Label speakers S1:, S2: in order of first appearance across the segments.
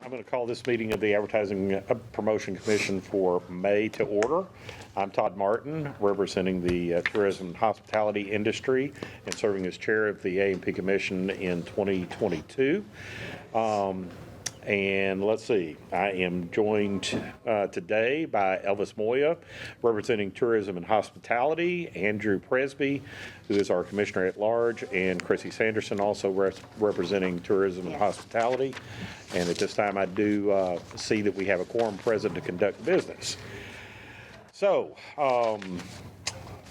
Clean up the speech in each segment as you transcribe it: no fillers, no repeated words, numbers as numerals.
S1: I'm going to call this meeting of the Advertising Promotion Commission for May to order. I'm Todd Martin, representing the tourism and hospitality industry and serving as chair of the A&P Commission in 2022. And let's see, I am joined today by Elvis Moya, representing tourism and hospitality, Andrew Presby, who is our commissioner at large, and Chrissy Sanderson, also representing tourism and hospitality. And at this time, I do see that we have a quorum present to conduct business. So,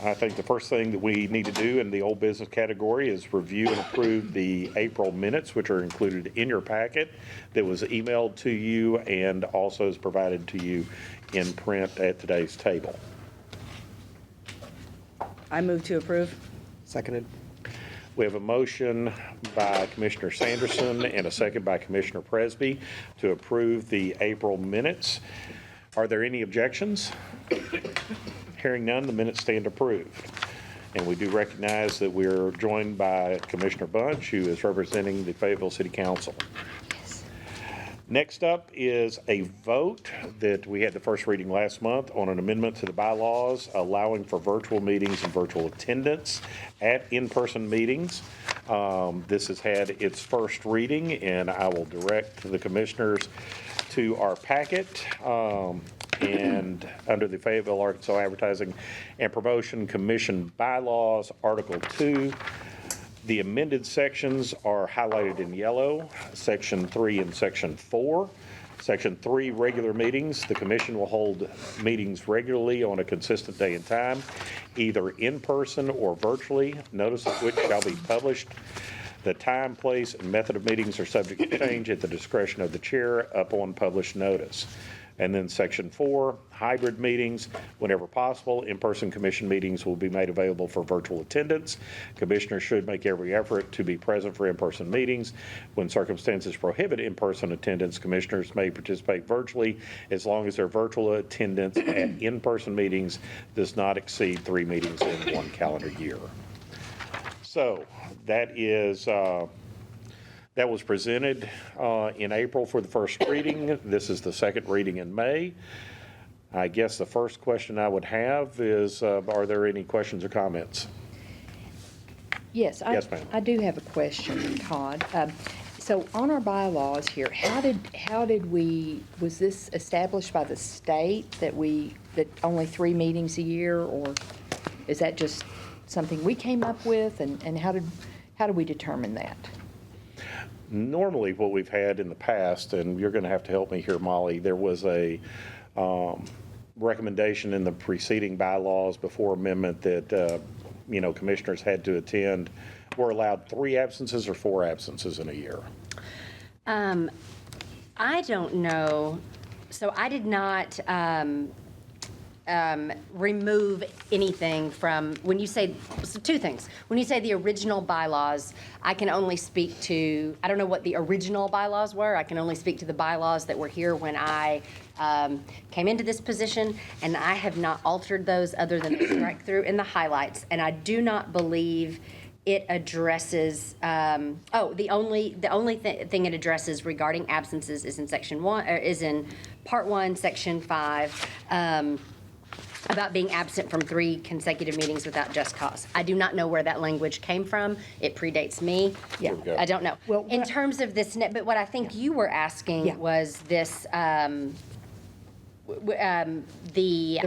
S1: I think the first thing that we need to do in the old business category is review and approve the April minutes, which are included in your packet that was emailed to you and also is provided to you in print at today's table.
S2: I move to approve.
S3: Seconded.
S1: We have a motion by Commissioner Sanderson and a second by Commissioner Presby to approve the April minutes. Are there any objections? Hearing none, the minutes stand approved. And we do recognize that we're joined by Commissioner Bunch, who is representing the Fayetteville City Council.
S2: Yes.
S1: Next up is a vote that we had the first reading last month on an amendment to the bylaws allowing for virtual meetings and virtual attendance at in-person meetings. This has had its first reading, and I will direct the commissioners to our packet. And under the Fayetteville, Arkansas Advertising and Promotion Commission bylaws, Article 2, the amended sections are highlighted in yellow, Section 3 and Section 4. Section 3, regular meetings. The commission will hold meetings regularly on a consistent day and time, either in person or virtually, notice of which shall be published. The time, place, and method of meetings are subject to change at the discretion of the chair upon published notice. And then Section 4, hybrid meetings. Whenever possible, in-person commission meetings will be made available for virtual attendance. Commissioners should make every effort to be present for in-person meetings. When circumstances prohibit in-person attendance, commissioners may participate virtually as long as their virtual attendance at in-person meetings does not exceed 3 meetings in one calendar year. So that is... That was presented in April for the first reading. This is the second reading in May. I guess the first question I would have is, are there any questions or comments?
S2: Yes,
S1: Yes, ma'am.
S2: I do have a question, Todd. So on our bylaws here, was this established by the state that only 3 meetings a year, or is that just something we came up with, and how do we determine that?
S1: Normally, what we've had in the past, and you're going to have to help me here, Molly, there was a recommendation in the preceding bylaws before amendment that, commissioners had to attend, were allowed 3 absences or 4 absences in a year.
S4: I don't know. So I did not remove anything from, when you say, so 2 things. When you say the original bylaws, I can only speak to, I don't know what the original bylaws were. I can only speak to the bylaws that were here when I came into this position, and I have not altered those other than the strike through in the highlights. And I do not believe it addresses, the only thing it addresses regarding absences is in Section 1, or is in Part 1, Section 5, about being absent from 3 consecutive meetings without just cause. I do not know where that language came from. It predates me.
S2: Yeah.
S4: I don't know.
S2: Well,
S4: in terms of this, but what I think you were asking was this, the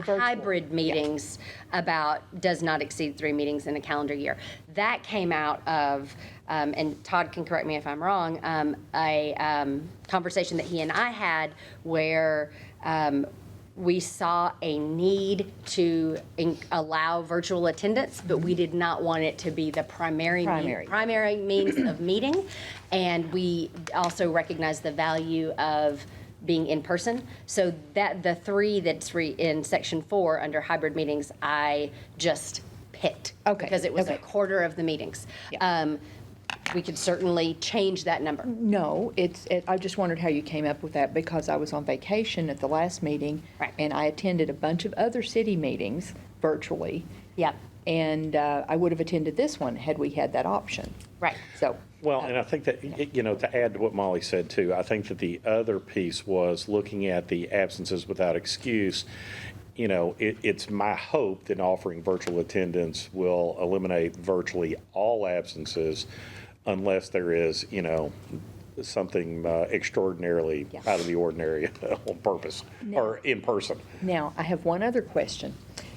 S4: hybrid meetings about does not exceed 3 meetings in a calendar year. That came out of, and Todd can correct me if I'm wrong, a conversation that he and I had where we saw a need to allow virtual attendance, but we did not want it to be the primary means of meeting. And we also recognize the value of being in person. So that the 3 that's in Section 4 under hybrid meetings, I just picked.
S2: Okay.
S4: Because it was
S2: Okay.
S4: a quarter of the meetings.
S2: Yeah.
S4: We could certainly change that number.
S2: No, I just wondered how you came up with that, because I was on vacation at the last meeting.
S4: Right.
S2: And I attended a bunch of other city meetings virtually.
S4: Yep.
S2: And I would have attended this one had we had that option.
S4: Right.
S2: So
S1: Well, and I think that, to add to what Molly said too, I think that the other piece was looking at the absences without excuse. It's my hope that offering virtual attendance will eliminate virtually all absences unless there is, something extraordinarily
S2: Yeah.
S1: out of the ordinary on purpose or in person.
S2: Now, I have one other question.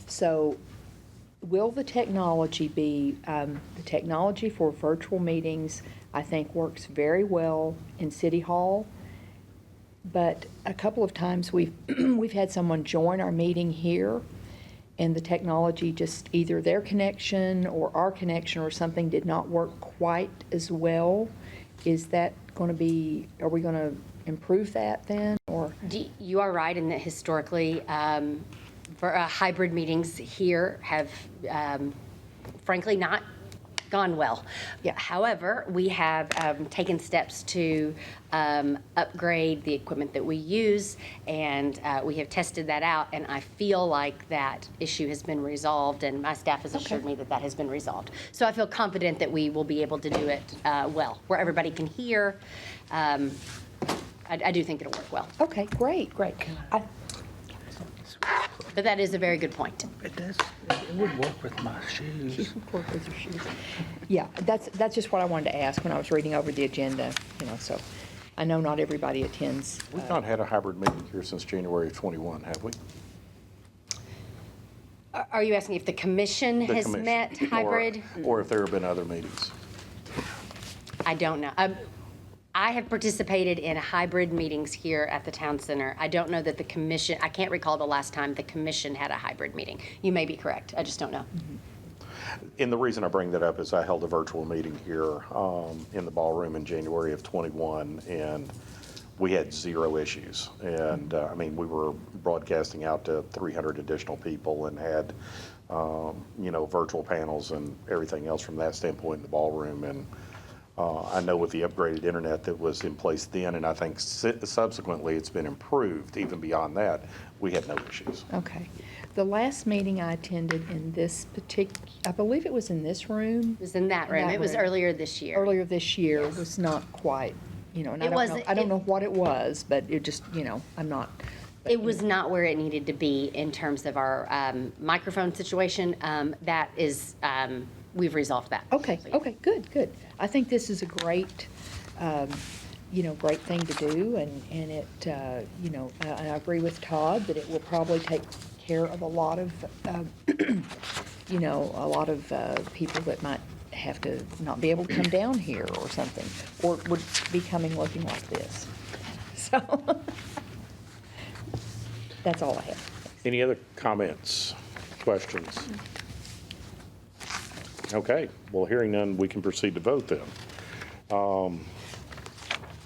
S2: So will the technology be, the technology for virtual meetings, I think works very well in City Hall. But a couple of times we've had someone join our meeting here and the technology just either their connection or our connection or something did not work quite as well. Is that going to be, are we going to improve that then or?
S4: You are right in that historically, hybrid meetings here have frankly not gone well.
S2: Yeah.
S4: However, we have taken steps to upgrade the equipment that we use, and we have tested that out, and I feel like that issue has been resolved, and my staff has assured me that that has been resolved. So I feel confident that we will be able to do it well, where everybody can hear. I do think it'll work well.
S2: Okay, great.
S4: But that is a very good point.
S3: It does, it would work with my shoes.
S2: Work with your shoes. Yeah, that's just what I wanted to ask when I was reading over the agenda, so I know not everybody attends.
S1: We've not had a hybrid meeting here since January of '21, have we?
S4: Are you asking if the commission
S1: The
S4: has
S1: commission.
S4: met hybrid?
S1: Or if there have been other meetings.
S4: I don't know. I have participated in hybrid meetings here at the town center. I don't know that the commission, I can't recall the last time the commission had a hybrid meeting. You may be correct. I just don't know.
S1: And the reason I bring that up is I held a virtual meeting here in the ballroom in January of '21, and we had zero issues. And we were broadcasting out to 300 additional people and had, virtual panels and everything else from that standpoint in the ballroom. And I know with the upgraded internet that was in place then, and I think subsequently it's been improved even beyond that, we had no issues.
S2: Okay. The last meeting I attended in this I believe it was in this room.
S4: It was in that room. It was earlier this year.
S2: Earlier this year was not quite, and
S4: It wasn't-
S2: I don't know what it was, but it just, I'm not.
S4: It was not where it needed to be in terms of our microphone situation. That is, we've resolved that.
S2: Okay, good. I think this is a great, great thing to do, and it, I agree with Todd that it will probably take care of a lot of, people that might have to not be able to come down here or something, or would be coming looking like this. So, that's all I have.
S1: Any other comments, questions? Okay, well, hearing none, we can proceed to vote then.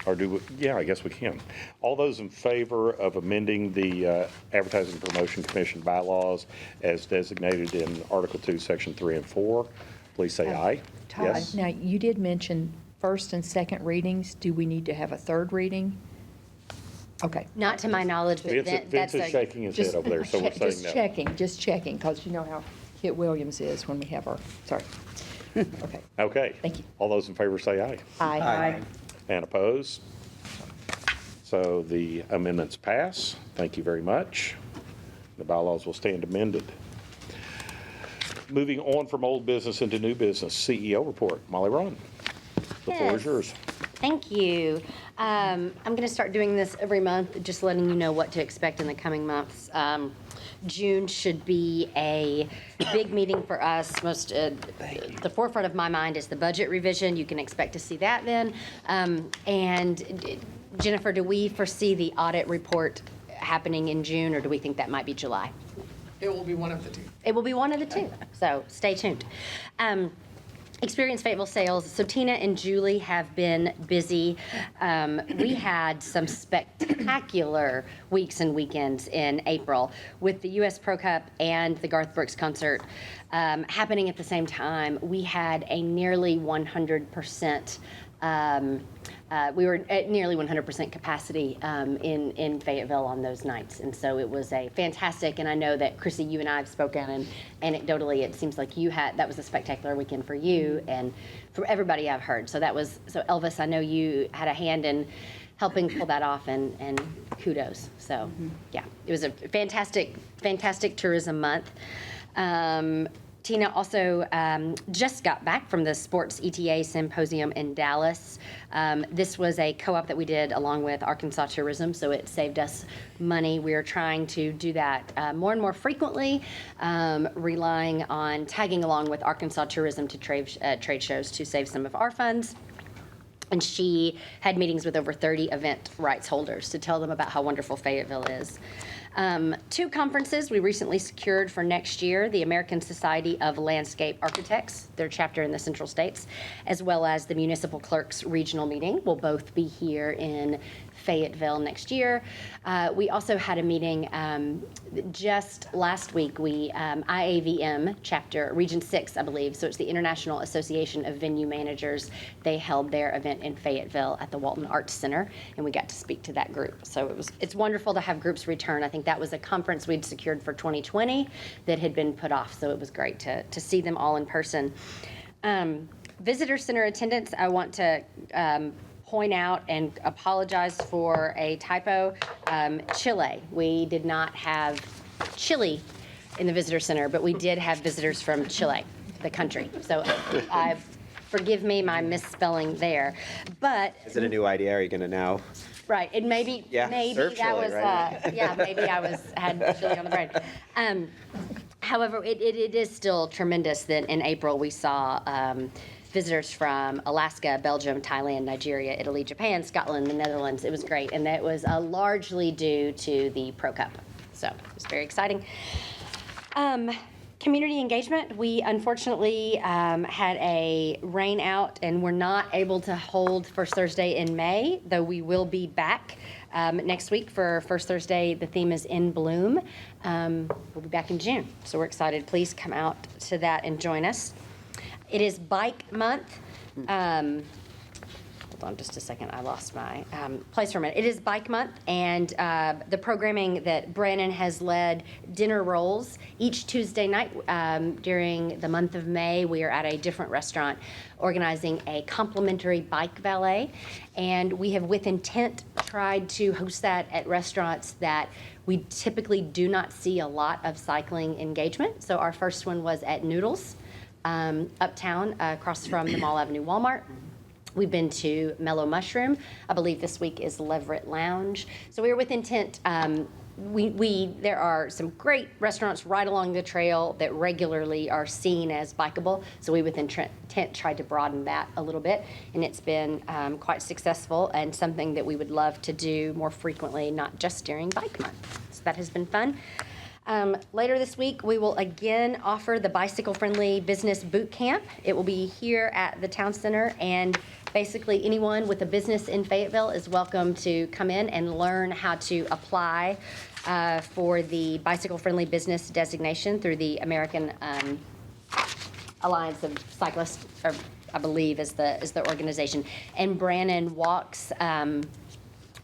S1: Or do we, yeah, I guess we can. All those in favor of amending the Advertising and Promotion Commission bylaws as designated in Article 2, Section 3 and 4, please say aye.
S2: Todd,
S1: Yes?
S2: now, you did mention first and second readings. Do we need to have a third reading? Okay.
S4: Not to my knowledge, but
S1: Vince is shaking his head over there, so we're saying no.
S2: Just checking, because you know how Kit Williams is when we have our, sorry. Okay.
S1: Okay.
S2: Thank you.
S1: All those in favor say aye.
S2: Aye.
S1: And opposed? So the amendments pass. Thank you very much. The bylaws will stand amended. Moving on from old business into new business, CEO report. Molly Ron, the floor is
S4: Yes.
S1: yours.
S4: Thank you. I'm going to start doing this every month, just letting you know what to expect in the coming months. June should be a big meeting for us. The forefront of my mind is the budget revision. You can expect to see that then. And Jennifer, do we foresee the audit report happening in June, or do we think that might be July?
S5: It will be one of the two.
S4: It will be one of the two, so stay tuned. Experience Fayetteville sales. So Tina and Julie have been busy. We had some spectacular weeks and weekends in April with the U.S. Pro Cup and the Garth Brooks concert happening at the same time. We had a nearly 100% we were at nearly 100% capacity in Fayetteville on those nights. And so it was a fantastic, and I know that Chrissy, you and I have spoken, and anecdotally, it seems like that was a spectacular weekend for you and for everybody I've heard. So Elvis, I know you had a hand in helping pull that off, and kudos. So yeah, it was a fantastic tourism month. Tina also just got back from the Sports ETA Symposium in Dallas. This was a co-op that we did along with Arkansas Tourism, so it saved us money. We are trying to do that more and more frequently, relying on tagging along with Arkansas Tourism to trade shows to save some of our funds. And she had meetings with over 30 event rights holders to tell them about how wonderful Fayetteville is. 2 conferences we recently secured for next year: the American Society of Landscape Architects, their chapter in the Central States, as well as the Municipal Clerks Regional Meeting, will both be here in Fayetteville next year. We also had a meeting just last week. IAVM chapter, Region 6, I believe, so it's the International Association of Venue Managers. They held their event in Fayetteville at the Walton Arts Center, and we got to speak to that group. So it's wonderful to have groups return. I think that was a conference we'd secured for 2020 that had been put off, so it was great to see them all in person. Visitor center attendance, I want to point out and apologize for a typo. Chile. We did not have Chile in the visitor center, but we did have visitors from Chile, the country. So forgive me my misspelling there. But
S6: Is it a new idea? Are you going to now?
S4: right, and maybe
S6: Yeah, serve
S4: that
S6: chili,
S4: was
S6: right?
S4: maybe I had chili on the brain. However, it is still tremendous that in April we saw visitors from Alaska, Belgium, Thailand, Nigeria, Italy, Japan, Scotland, the Netherlands. It was great, and that was largely due to the Pro Cup. So it was very exciting. Community engagement, we unfortunately had a rain out and were not able to hold First Thursday in May, though we will be back next week for First Thursday. The theme is In Bloom. We'll be back in June, so we're excited. Please come out to that and join us. It is Bike Month. Hold on just a second. I lost my place for a minute. It is Bike Month, and the programming that Brandon has led, dinner rolls each Tuesday night during the month of May. We are at a different restaurant organizing a complimentary bike valet, and we have with intent tried to host that at restaurants that we typically do not see a lot of cycling engagement. So our first one was at Noodles, uptown, across from the Mall Avenue Walmart. We've been to Mellow Mushroom. I believe this week is Leverett Lounge. So we are with intent. There are some great restaurants right along the trail that regularly are seen as bikeable. So we with intent tried to broaden that a little bit, and it's been quite successful and something that we would love to do more frequently, not just during Bike Month. So that has been fun. Later this week, we will again offer the Bicycle Friendly Business Boot Camp. It will be here at the Town Center, and basically anyone with a business in Fayetteville is welcome to come in and learn how to apply for the Bicycle Friendly Business designation through the American Alliance of Cyclists, or I believe is the organization. And Brannon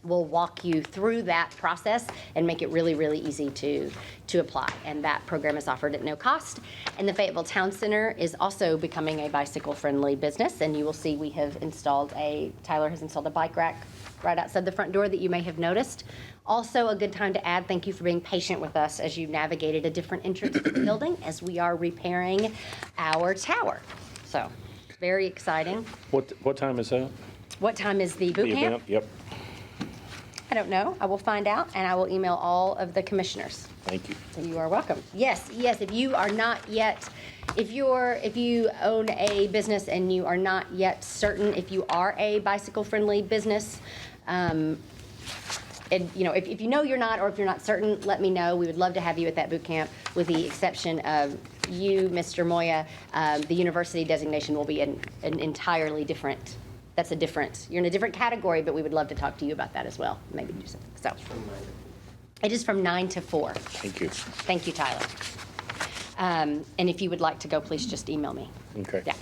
S4: will walk you through that process and make it really, really easy to apply. And that program is offered at no cost. And the Fayetteville Town Center is also becoming a bicycle-friendly business. And you will see Tyler has installed a bike rack right outside the front door that you may have noticed. Also a good time to add, thank you for being patient with us as you navigated a different entrance to the building as we are repairing our tower. So, very exciting.
S1: What time is that?
S4: What time is the boot
S1: The
S4: camp?
S1: event? Yep.
S4: I don't know. I will find out, and I will email all of the commissioners.
S1: Thank you.
S4: You are welcome. Yes. If you are not yet, if you own a business and you are not yet certain if you are a bicycle-friendly business, and if you know you're not, or if you're not certain, let me know. We would love to have you at that boot camp. With the exception of you, Mr. Moya, the university designation will be an entirely different. That's a different. You're in a different category, but we would love to talk to you about that as well. Maybe do something. So it is from 9 to 4.
S1: Thank you.
S4: Thank you, Tyler. And if you would like to go, please just email me.
S1: Okay.
S4: Yeah.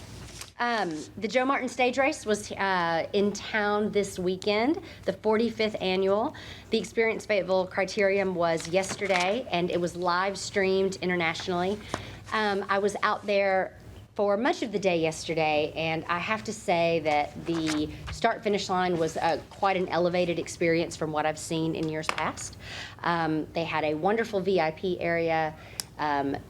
S4: The Joe Martin Stage Race was in town this weekend, the 45th annual. The Experience Fayetteville Criterium was yesterday, and it was live streamed internationally. I was out there for much of the day yesterday, and I have to say that the start-finish line was quite an elevated experience from what I've seen in years past. They had a wonderful VIP area,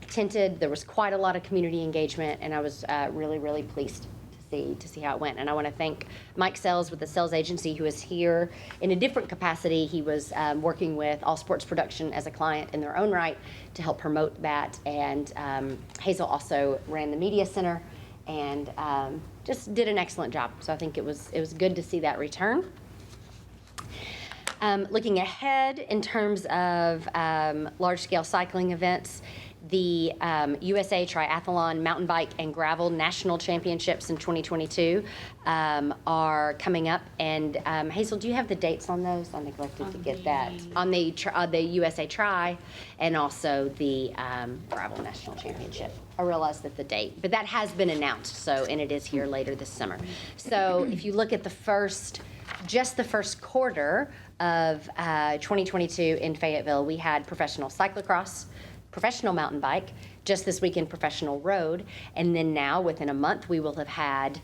S4: tinted. There was quite a lot of community engagement, and I was really, really pleased to see how it went. And I want to thank Mike Sells with the Sells Agency, who is here in a different capacity. He was working with All Sports Production as a client in their own right to help promote that. And Hazel also ran the media center and just did an excellent job. So I think it was good to see that return. Looking ahead in terms of large-scale cycling events, the USA Triathlon Mountain Bike and Gravel National Championships in 2022 are coming up. And Hazel, do you have the dates on those? I neglected to get that. On the USA Tri and also the Gravel National Championship. I realized that the date, but that has been announced, and it is here later this summer. So if you look at the first quarter of 2022 in Fayetteville, we had professional cyclocross, professional mountain bike, just this weekend professional road, and then now within a month we will have had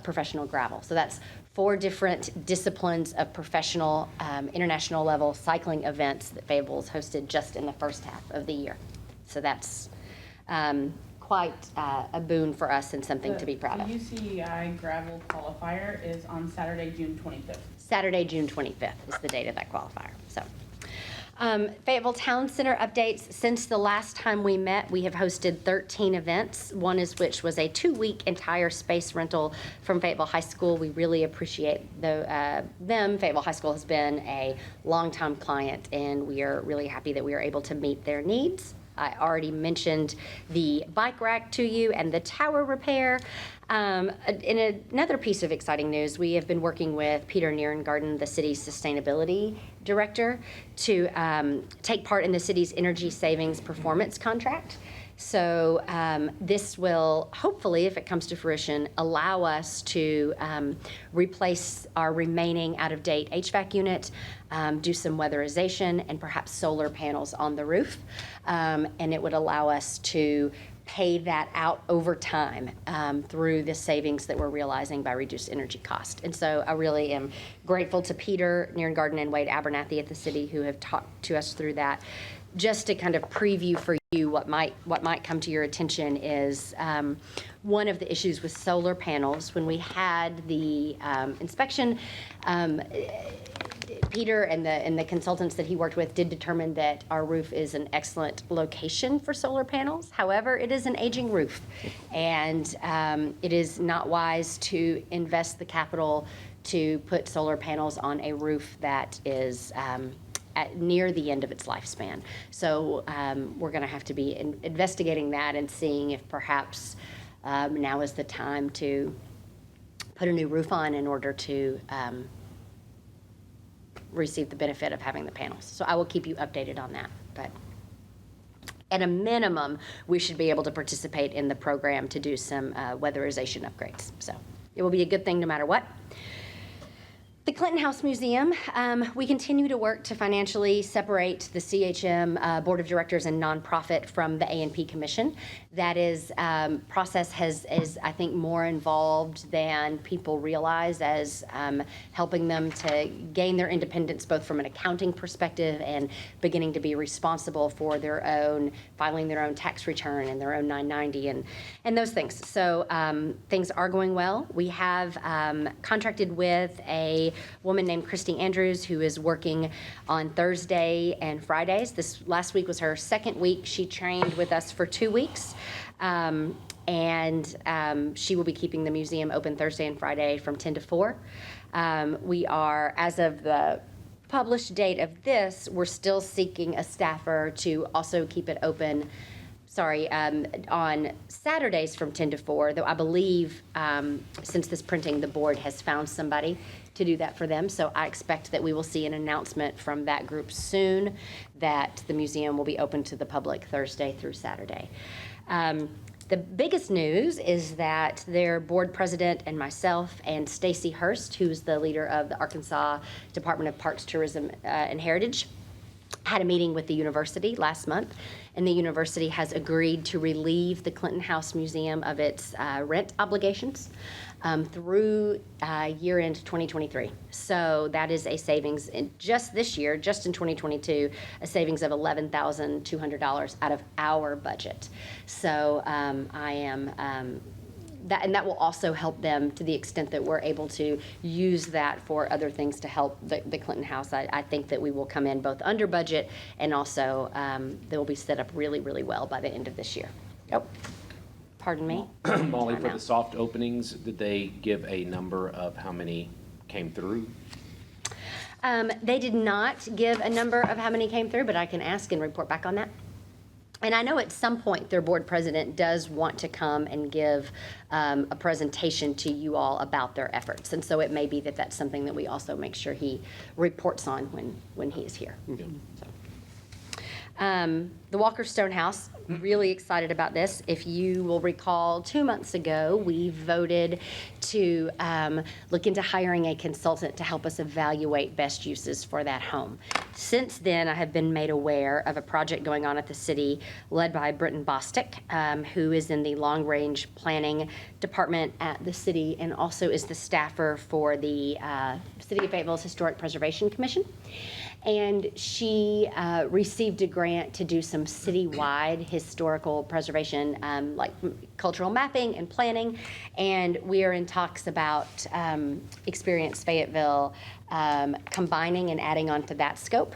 S4: professional gravel. So that's 4 different disciplines of professional international level cycling events that Fayetteville's hosted just in the first half of the year. So that's quite a boon for us and something to be proud of.
S7: The UCI gravel qualifier is on Saturday, June 25th.
S4: Saturday, June 25th is the date of that qualifier. So, Fayetteville Town Center updates. Since the last time we met, we have hosted 13 events, one is which was a 2-week entire space rental from Fayetteville High School. We really appreciate them. Fayetteville High School has been a longtime client, and we are really happy that we are able to meet their needs. I already mentioned the bike rack to you and the tower repair. In another piece of exciting news, we have been working with Peter Nierengarten, the city's sustainability director, to take part in the city's energy savings performance contract. So this will hopefully, if it comes to fruition, allow us to replace our remaining out-of-date HVAC unit, do some weatherization, and perhaps solar panels on the roof. And it would allow us to pay that out over time through the savings that we're realizing by reduced energy cost. And so I really am grateful to Peter Nierengarten and Wade Abernathy at the city who have talked to us through that. Just to kind of preview for you what might come to your attention is one of the issues with solar panels. When we had the inspection, Peter and the consultants that he worked with did determine that our roof is an excellent location for solar panels. However, it is an aging roof, and it is not wise to invest the capital to put solar panels on a roof that is near the end of its lifespan. So we're going to have to be investigating that and seeing if perhaps now is the time to put a new roof on in order to receive the benefit of having the panels. So I will keep you updated on that. But at a minimum, we should be able to participate in the program to do some weatherization upgrades. So it will be a good thing no matter what. The Clinton House Museum, we continue to work to financially separate the CHM Board of Directors and nonprofit from the A&P Commission. That process is, I think, more involved than people realize as helping them to gain their independence both from an accounting perspective and beginning to be responsible for their own, filing their own tax return and their own 990 and those things. So things are going well. We have contracted with a woman named Christy Andrews who is working on Thursday and Fridays. This last week was her second week. She trained with us for 2 weeks. And she will be keeping the museum open Thursday and Friday from 10 to 4. We are, as of the published date of this, we're still seeking a staffer to also keep it open, on Saturdays from 10 to 4, though I believe since this printing, the board has found somebody to do that for them. So I expect that we will see an announcement from that group soon that the museum will be open to the public Thursday through Saturday. The biggest news is that their board president and myself and Stacy Hurst, who's the leader of the Arkansas Department of Parks, Tourism, and Heritage, had a meeting with the university last month, and the university has agreed to relieve the Clinton House Museum of its rent obligations through year-end 2023. So that is a savings in just this year, just in 2022, a savings of $11,200 out of our budget. So I am that will also help them to the extent that we're able to use that for other things to help the Clinton House. I think that we will come in both under budget and also they will be set up really, really well by the end of this year. Oh, pardon me.
S8: Molly, for
S4: Time
S8: the
S4: out.
S8: soft openings, did they give a number of how many came through?
S4: They did not give a number of how many came through, but I can ask and report back on that. And I know at some point their board president does want to come and give a presentation to you all about their efforts. And so it may be that that's something that we also make sure he reports on when he is here. The Walker Stone House, really excited about this. If you will recall, 2 months ago, we voted to look into hiring a consultant to help us evaluate best uses for that home. Since then, I have been made aware of a project going on at the city led by Britton Bostick, who is in the long-range planning department at the city and also is the staffer for the City of Fayetteville's Historic Preservation Commission. And she received a grant to do some citywide historical preservation, like cultural mapping and planning. And we are in talks about Experience Fayetteville combining and adding on to that scope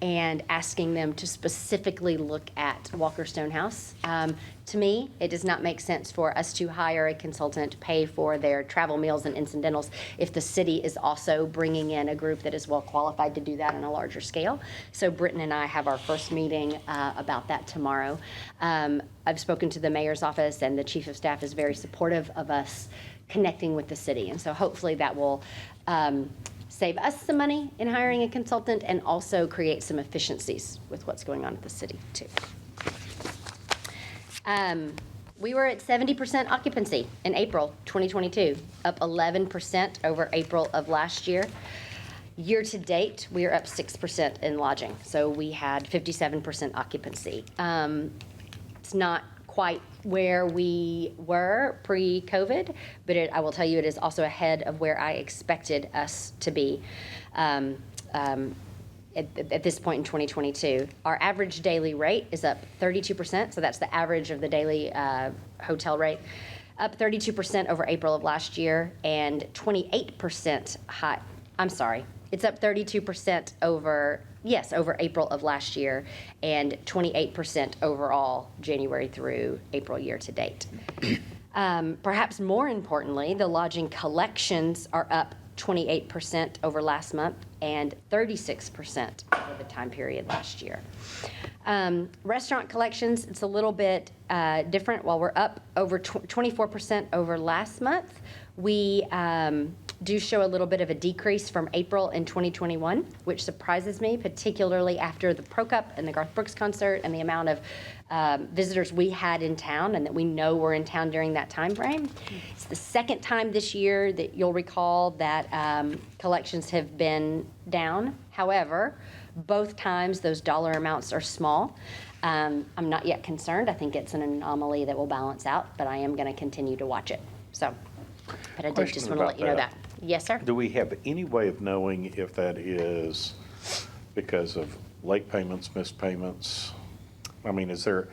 S4: and asking them to specifically look at Walker Stone House. To me, it does not make sense for us to hire a consultant, pay for their travel, meals, and incidentals if the city is also bringing in a group that is well qualified to do that on a larger scale. So Britton and I have our first meeting about that tomorrow. I've spoken to the mayor's office, and the chief of staff is very supportive of us connecting with the city. And so hopefully that will save us some money in hiring a consultant and also create some efficiencies with what's going on at the city too. We were at 70% occupancy in April 2022, up 11% over April of last year. Year to date, we are up 6% in lodging, so we had 57% occupancy. It's not quite where we were pre-COVID, but I will tell you it is also ahead of where I expected us to be at this point in 2022. Our average daily rate is up 32%, so that's the average of the daily hotel rate, up 32% over April of last year and 28% high. I'm sorry, it's up 32% over April of last year and 28% overall January through April year to date. Perhaps more importantly, the lodging collections are up 28% over last month and 36% over the time period last year. Restaurant collections, it's a little bit different. While we're up over 24% over last month, we do show a little bit of a decrease from April in 2021, which surprises me, particularly after the Pro Cup and the Garth Brooks concert and the amount of visitors we had in town and that we know were in town during that time frame. It's the second time this year that you'll recall that collections have been down. However, both times those dollar amounts are small. I'm not yet concerned. I think it's an anomaly that will balance out, but I am going to continue to watch it. So, but I did just want to let you know that. Yes, sir?
S1: Do we have any way of knowing if that is because of late payments, missed payments? I mean, is there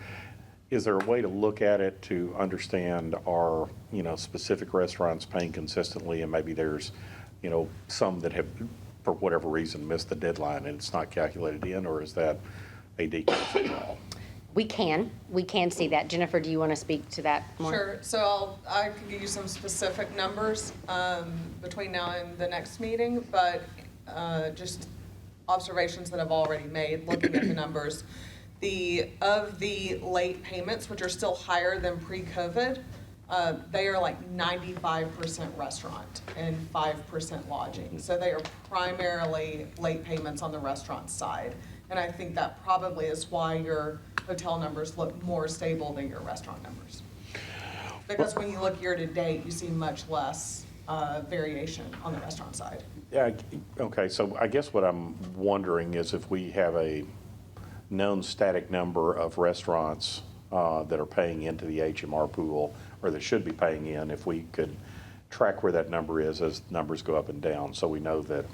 S1: a way to look at it to understand are, specific restaurants paying consistently and maybe there's, some that have, for whatever reason, missed the deadline and it's not calculated in, or is that a decrease at all?
S4: We can see that. Jennifer, do you want to speak to that more?
S5: Sure, so I can give you some specific numbers between now and the next meeting, but just observations that I've already made looking at the numbers. Of the late payments, which are still higher than pre-COVID, they are like 95% restaurant and 5% lodging. So they are primarily late payments on the restaurant side. And I think that probably is why your hotel numbers look more stable than your restaurant numbers. Because when you look year-to-date, you see much less variation on the restaurant side.
S1: Yeah, okay, so I guess what I'm wondering is if we have a known static number of restaurants that are paying into the HMR pool, or that should be paying in, if we could track where that number is as numbers go up and down, so we know that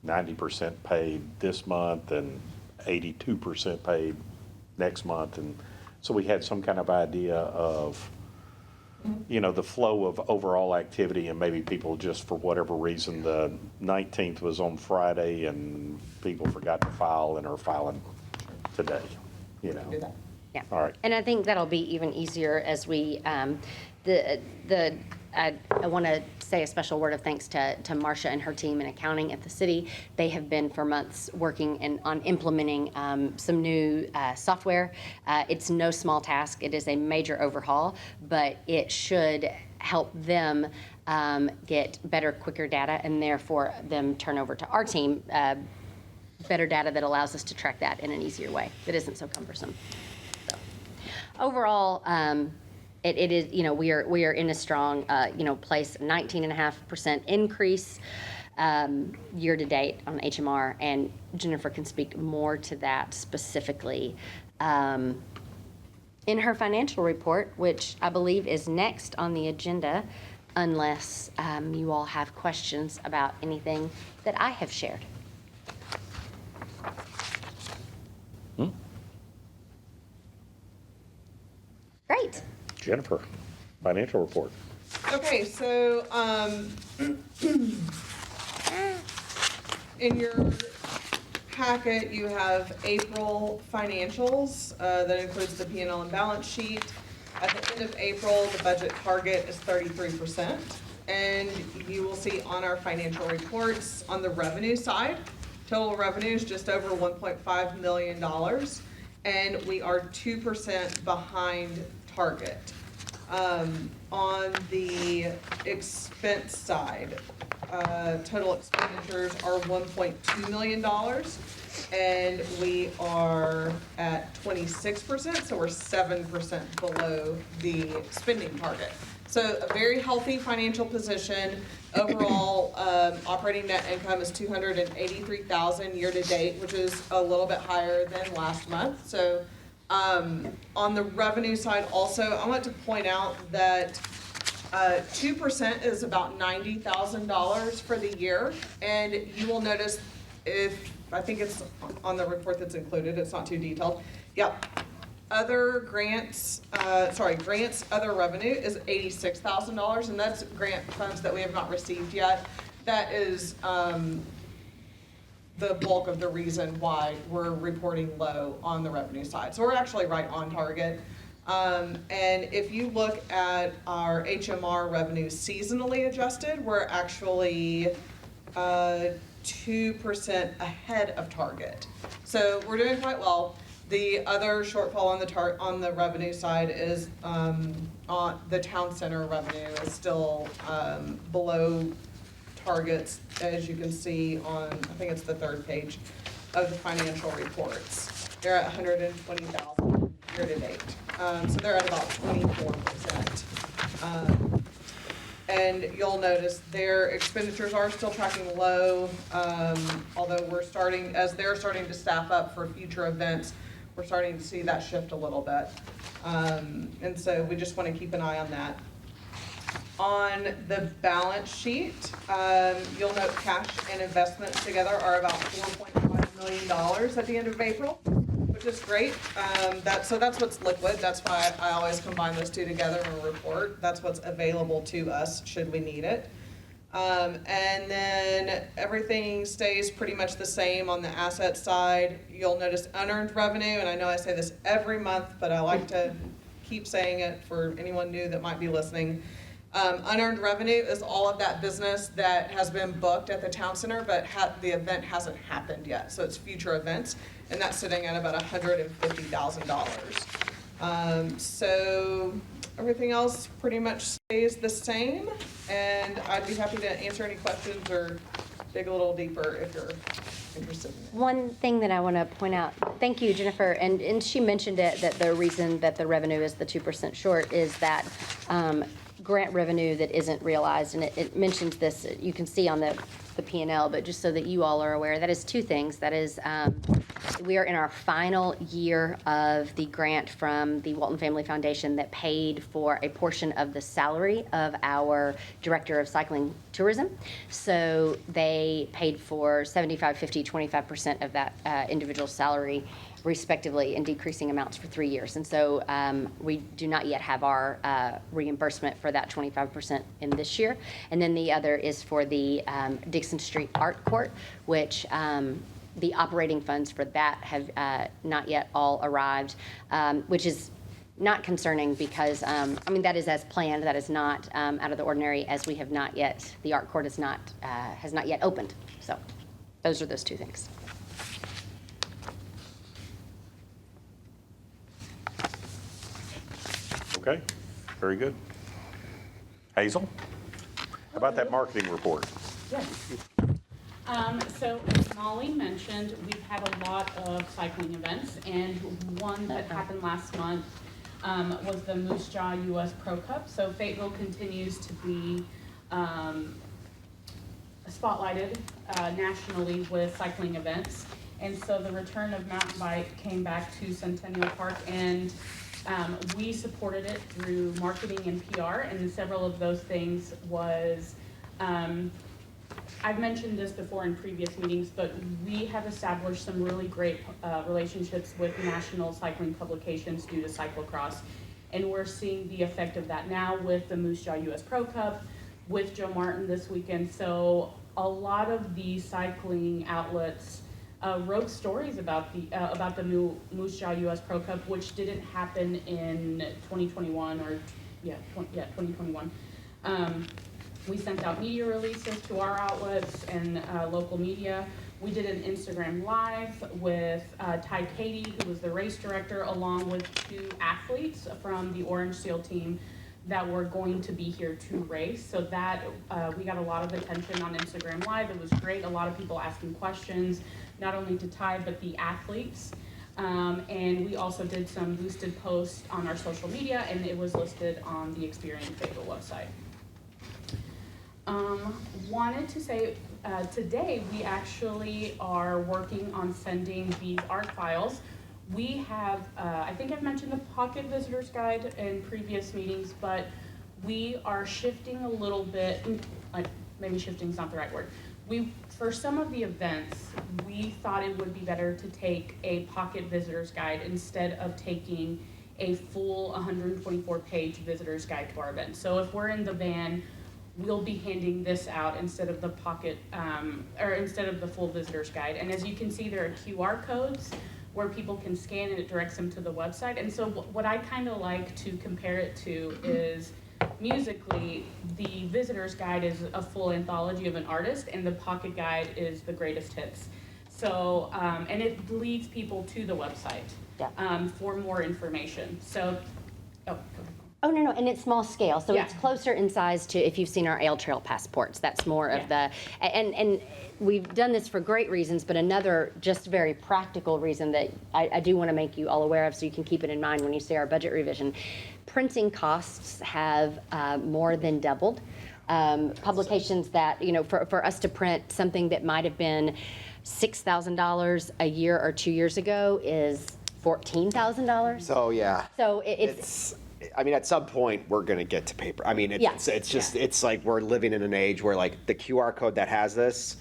S1: 90% paid this month and 82% paid next month, and so we had some kind of idea of, you know, the flow of overall activity, and maybe people just, for whatever reason, the 19th was on Friday and people forgot to file and are filing today, you know.
S5: Do that.
S4: Yeah.
S1: All right.
S4: And I think that'll be even easier as we, I want to say a special word of thanks to Marcia and her team in accounting at the city. They have been for months working on implementing some new software. It's no small task. It is a major overhaul, but it should help them get better, quicker data, and therefore them turn over to our team better data that allows us to track that in an easier way that isn't so cumbersome. So, overall, it is, you know, we are in a strong, place, 19.5% increase year to date on HMR, and Jennifer can speak more to that specifically in her financial report, which I believe is next on the agenda, unless you all have questions about anything that I have shared. Great.
S1: Jennifer, financial report.
S5: Okay, so, in your packet, you have April financials, that includes the P&L and balance sheet. At the end of April, the budget target is 33%. And you will see on our financial reports, on the revenue side, total revenue is just over $1.5 million. And we are 2% behind target. On the expense side, total expenditures are $1.2 million, and we are at 26%, so we're 7% below the spending target. So a very healthy financial position. Overall, operating net income is $283,000 year to date, which is a little bit higher than last month. So on the revenue side also, I want to point out that 2% is about $90,000 for the year. And you will notice I think it's on the report that's included, it's not too detailed. Yep. Grants, other revenue is $86,000, and that's grant funds that we have not received yet. That is the bulk of the reason why we're reporting low on the revenue side. So we're actually right on target. And if you look at our HMR revenue seasonally adjusted, we're actually 2% ahead of target. So we're doing quite well. The other shortfall on the revenue side is on the town center revenue is still below targets, as you can see on, I think it's the third page of the financial reports. They're at $120,000 year to date. So they're at about 24%. And you'll notice their expenditures are still tracking low, although as they're starting to staff up for future events, we're starting to see that shift a little bit. And so we just want to keep an eye on that. On the balance sheet, you'll note cash and investments together are about $4.5 million at the end of April, which is great. So that's what's liquid. That's why I always combine those two together in a report. That's what's available to us should we need it. And then everything stays pretty much the same on the asset side. You'll notice unearned revenue, and I know I say this every month, but I like to keep saying it for anyone new that might be listening. Unearned revenue is all of that business that has been booked at the town center, but the event hasn't happened yet. So it's future events, and that's sitting at about $150,000. So everything else pretty much stays the same, and I'd be happy to answer any questions or dig a little deeper if you're interested in it.
S4: One thing that I want to point out, thank you, Jennifer, and she mentioned it, that the reason that the revenue is the 2% short is that grant revenue that isn't realized, and it mentions this, you can see on the P&L, but just so that you all are aware, that is two things. That is, we are in our final year of the grant from the Walton Family Foundation that paid for a portion of the salary of our Director of Cycling Tourism. So they paid for 75, 50, 25% of that individual salary respectively in decreasing amounts for 3 years. And so we do not yet have our reimbursement for that 25% in this year. And then the other is for the Dixon Street Art Court, which the operating funds for that have not yet all arrived, which is not concerning because, I mean, that is as planned. That is not out of the ordinary, as we have not yet, the art court has not yet opened. So those are those two things.
S1: Okay, very good. Hazel, how about that marketing report?
S7: Yes. So as Molly mentioned, we've had a lot of cycling events, and one that happened last month was the Moose Jaw US Pro Cup. So Fayetteville continues to be spotlighted nationally with cycling events. And so the return of mountain bike came back to Centennial Park, and we supported it through marketing and PR, and several of those things was, I've mentioned this before in previous meetings, but we have established some really great relationships with national cycling publications due to cyclocross, and we're seeing the effect of that now with the Moose Jaw US Pro Cup, with Joe Martin this weekend. So a lot of the cycling outlets wrote stories about the new Moose Jaw US Pro Cup, which didn't happen in 2021 or 2021. We sent out media releases to our outlets and local media. We did an Instagram Live with Ty Katie, who was the race director, along with 2 athletes from the Orange Seal team that were going to be here to race. So that we got a lot of attention on Instagram Live. It was great. A lot of people asking questions, not only to Ty, but the athletes. And we also did some boosted posts on our social media, and it was listed on the Experience Fayetteville website. Wanted to say, today we actually are working on sending these art files. We have, I think I've mentioned the Pocket Visitor's Guide in previous meetings, but we are shifting a little bit, like maybe shifting is not the right word. For some of the events, we thought it would be better to take a Pocket Visitor's Guide instead of taking a full 124-page visitor's guide to our event. So if we're in the van, we'll be handing this out instead of the pocket, or instead of the full visitor's guide. And as you can see, there are QR codes where people can scan and it directs them to the website. And so what I kind of like to compare it to is musically, the visitor's guide is a full anthology of an artist, and the pocket guide is the greatest hits. So, and it leads people to the website for more information. So,
S4: Oh, no, and it's small scale, so
S7: Yeah.
S4: it's closer in size to if you've seen our Ale Trail passports. That's more of the, and we've done this for great reasons, but another just very practical reason that I do want to make you all aware of so you can keep it in mind when you see our budget revision. Printing costs have more than doubled. Publications that, you know, for us to print something that might have been $6,000 a year or 2 years ago is $14,000.
S6: So, yeah.
S4: So it's
S6: I mean, at some point, we're going to get to paper. I mean, it's just, it's like we're living in an age where, like, the QR code that has this,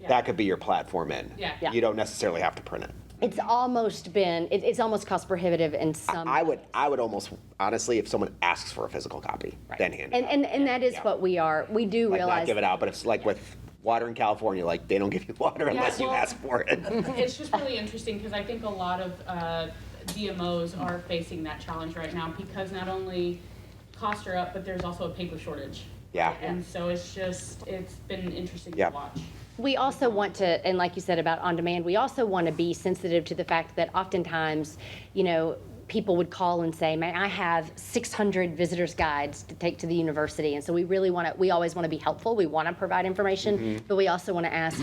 S6: that could be your platform in.
S7: Yeah.
S6: You don't necessarily have to print it.
S4: It's almost been, it's almost cost prohibitive in some.
S6: I would almost, honestly, if someone asks for a physical copy, then hand it out.
S4: And that is what we are. We do
S6: Like,
S4: realize.
S6: not give it out, but it's like with water in California, like, they don't give you water unless you ask for it.
S7: It's just really interesting because I think a lot of DMOs are facing that challenge right now because not only costs are up, but there's also a paper shortage.
S6: Yeah.
S7: And so it's been interesting to watch.
S4: We also want to, and like you said about on demand, we also want to be sensitive to the fact that oftentimes, you know, people would call and say, "Man, I have 600 visitors guides to take to the university," and so we always want to be helpful. We want to provide information, but we also want to ask,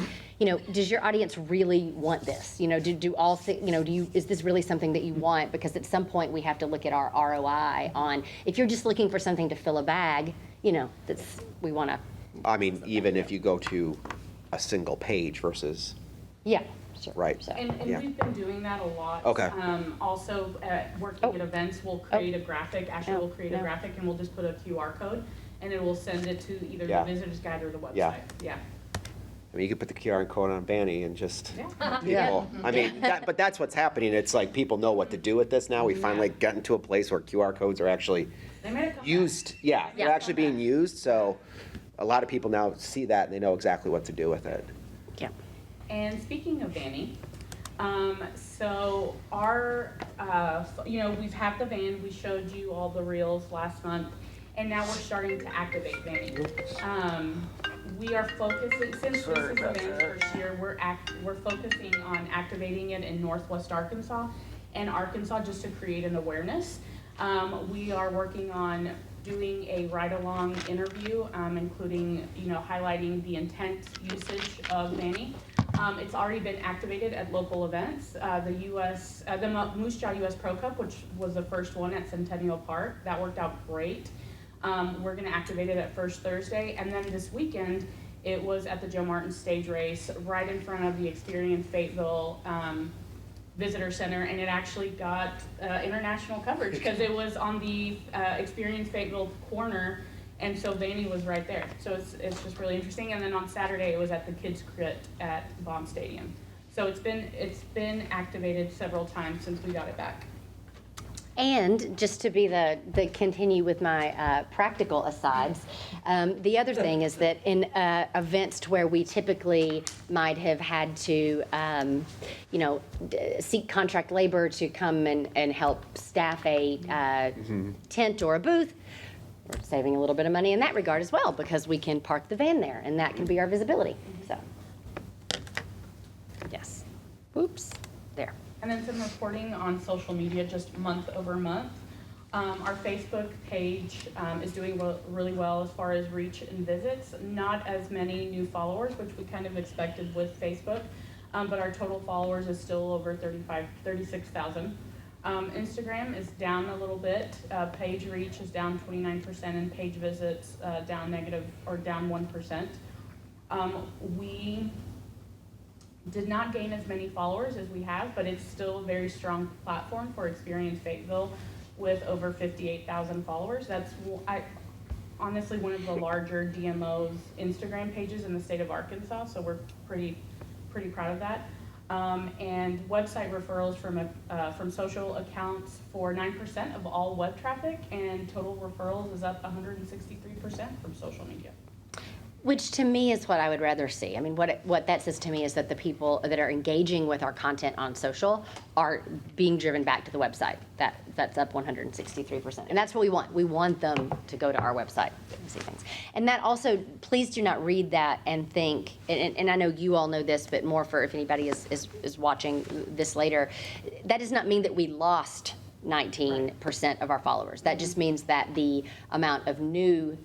S4: does your audience really want this? Is this really something that you want? Because at some point we have to look at our ROI on. If you're just looking for something to fill a bag, we want to.
S6: I mean, even if you go to a single page versus,
S4: Yeah. Sure.
S6: right?
S4: So.
S7: And
S6: Yeah.
S7: we've been doing that a lot.
S6: Okay.
S7: Also, working at events, we'll create a graphic, we'll create a graphic, and we'll just put a QR code, and it will send it to either
S6: Yeah.
S7: the visitor's guide or the website.
S6: Yeah.
S7: Yeah.
S6: I mean, you could put the QR code on Vanny and just
S7: Yeah.
S6: people. I mean, but that's what's happening. It's like people know what to do with this now. We finally gotten to a place where QR codes are actually
S7: They made it come
S6: used. Yeah, they're
S4: Yeah.
S6: actually being used. So a lot of people now see that and they know exactly what to do with it.
S4: Yeah.
S7: And speaking of Vanny, so our, we've had the van, we showed you all the reels last month, and now we're starting to activate Vanny. We are focusing, since this is the van's first year, we're focusing on activating it in Northwest Arkansas and Arkansas just to create an awareness. We are working on doing a ride-along interview, including, highlighting the intent usage of Vanny. It's already been activated at local events. The Moose Jaw US Pro Cup, which was the first one at Centennial Park, that worked out great. We're gonna activate it at First Thursday, and then this weekend, it was at the Joe Martin Stage Race, right in front of the Experience Fayetteville Visitor Center, and it actually got international coverage because it was on the Experience Fayetteville corner, and so Vanny was right there. So it's just really interesting. And then on Saturday, it was at the Kids Crit at Bond Stadium. So it's been activated several times since we got it back.
S4: And just to be the continue with my practical asides, the other thing is that in events to where we typically might have had to, seek contract labor to come and help staff a tent or a booth, we're saving a little bit of money in that regard as well because we can park the van there and that can be our visibility. So, yes. Oops, there.
S7: And then some reporting on social media just month over month. Our Facebook page is doing really well as far as reach and visits. Not as many new followers, which we kind of expected with Facebook, but our total followers is still over 36,000. Instagram is down a little bit. Page reach is down 29% and page visits down 1%. We did not gain as many followers as we have, but it's still a very strong platform for Experience Fayetteville with over 58,000 followers. That's honestly one of the larger DMO's Instagram pages in the state of Arkansas, so we're pretty proud of that. And website referrals from social accounts for 9% of all web traffic, and total referrals is up 163% from social media.
S4: Which to me is what I would rather see. I mean, what that says to me is that the people that are engaging with our content on social are being driven back to the website. That's up 163%. And that's what we want. We want them to go to our website and see things. And that also, please do not read that and think, and I know you all know this, but more for if anybody is watching this later, that does not mean that we lost 19% of our followers. That just means that the amount of new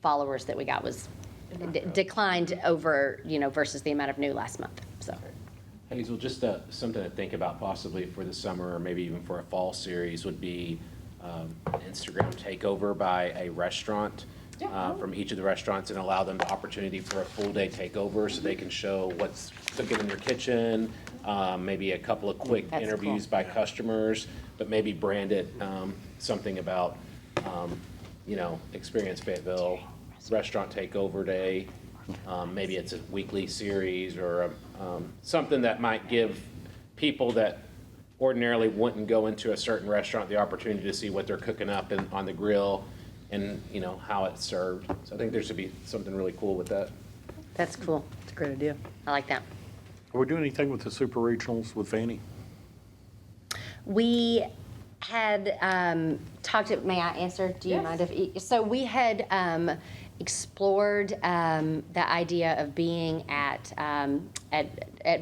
S4: followers that we got was declined over, versus the amount of new last month, so.
S8: Hazel, just something to think about possibly for the summer or maybe even for a fall series would be an Instagram takeover by a restaurant from each of the restaurants and allow them the opportunity for a full day takeover so they can show what's cooking in their kitchen, maybe a couple of quick
S4: That's
S8: interviews
S4: cool.
S8: by customers, but maybe brand it something about, Experience Fayetteville, Restaurant Takeover Day. Maybe it's a weekly series or something that might give people that ordinarily wouldn't go into a certain restaurant the opportunity to see what they're cooking up on the grill and, how it's served. So I think there should be something really cool with that.
S4: That's cool. It's a great idea. I like that.
S1: Are we doing anything with the super regionals with Vanny?
S4: We had talked, may I answer? Do you
S7: Yes.
S4: mind if, so we had explored the idea of being at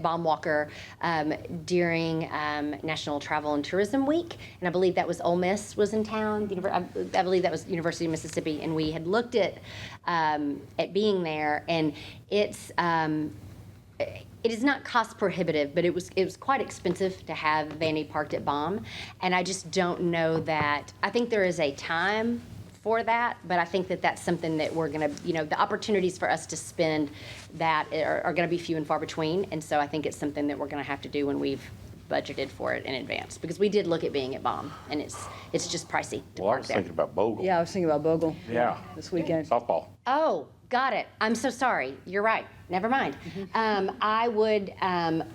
S4: Baumwalker during National Travel and Tourism Week, and I believe that was Ole Miss was in town. I believe that was University of Mississippi, and we had looked at being there, and it's. It is not cost prohibitive, but it was quite expensive to have Vandy parked at Baum, and I just don't know that. I think there is a time for that, but I think that that's something that we're going to, the opportunities for us to spend that are going to be few and far between, and so I think it's something that we're going to have to do when we've budgeted for it in advance, because we did look at being at Baum, and it's just pricey to
S1: Well, I
S4: park
S1: was
S4: there.
S1: thinking about Bogle.
S9: Yeah, I was thinking about Bogle.
S1: Yeah.
S9: This weekend.
S1: Softball.
S4: Oh, got it. I'm so sorry. You're right. Never mind. I would, have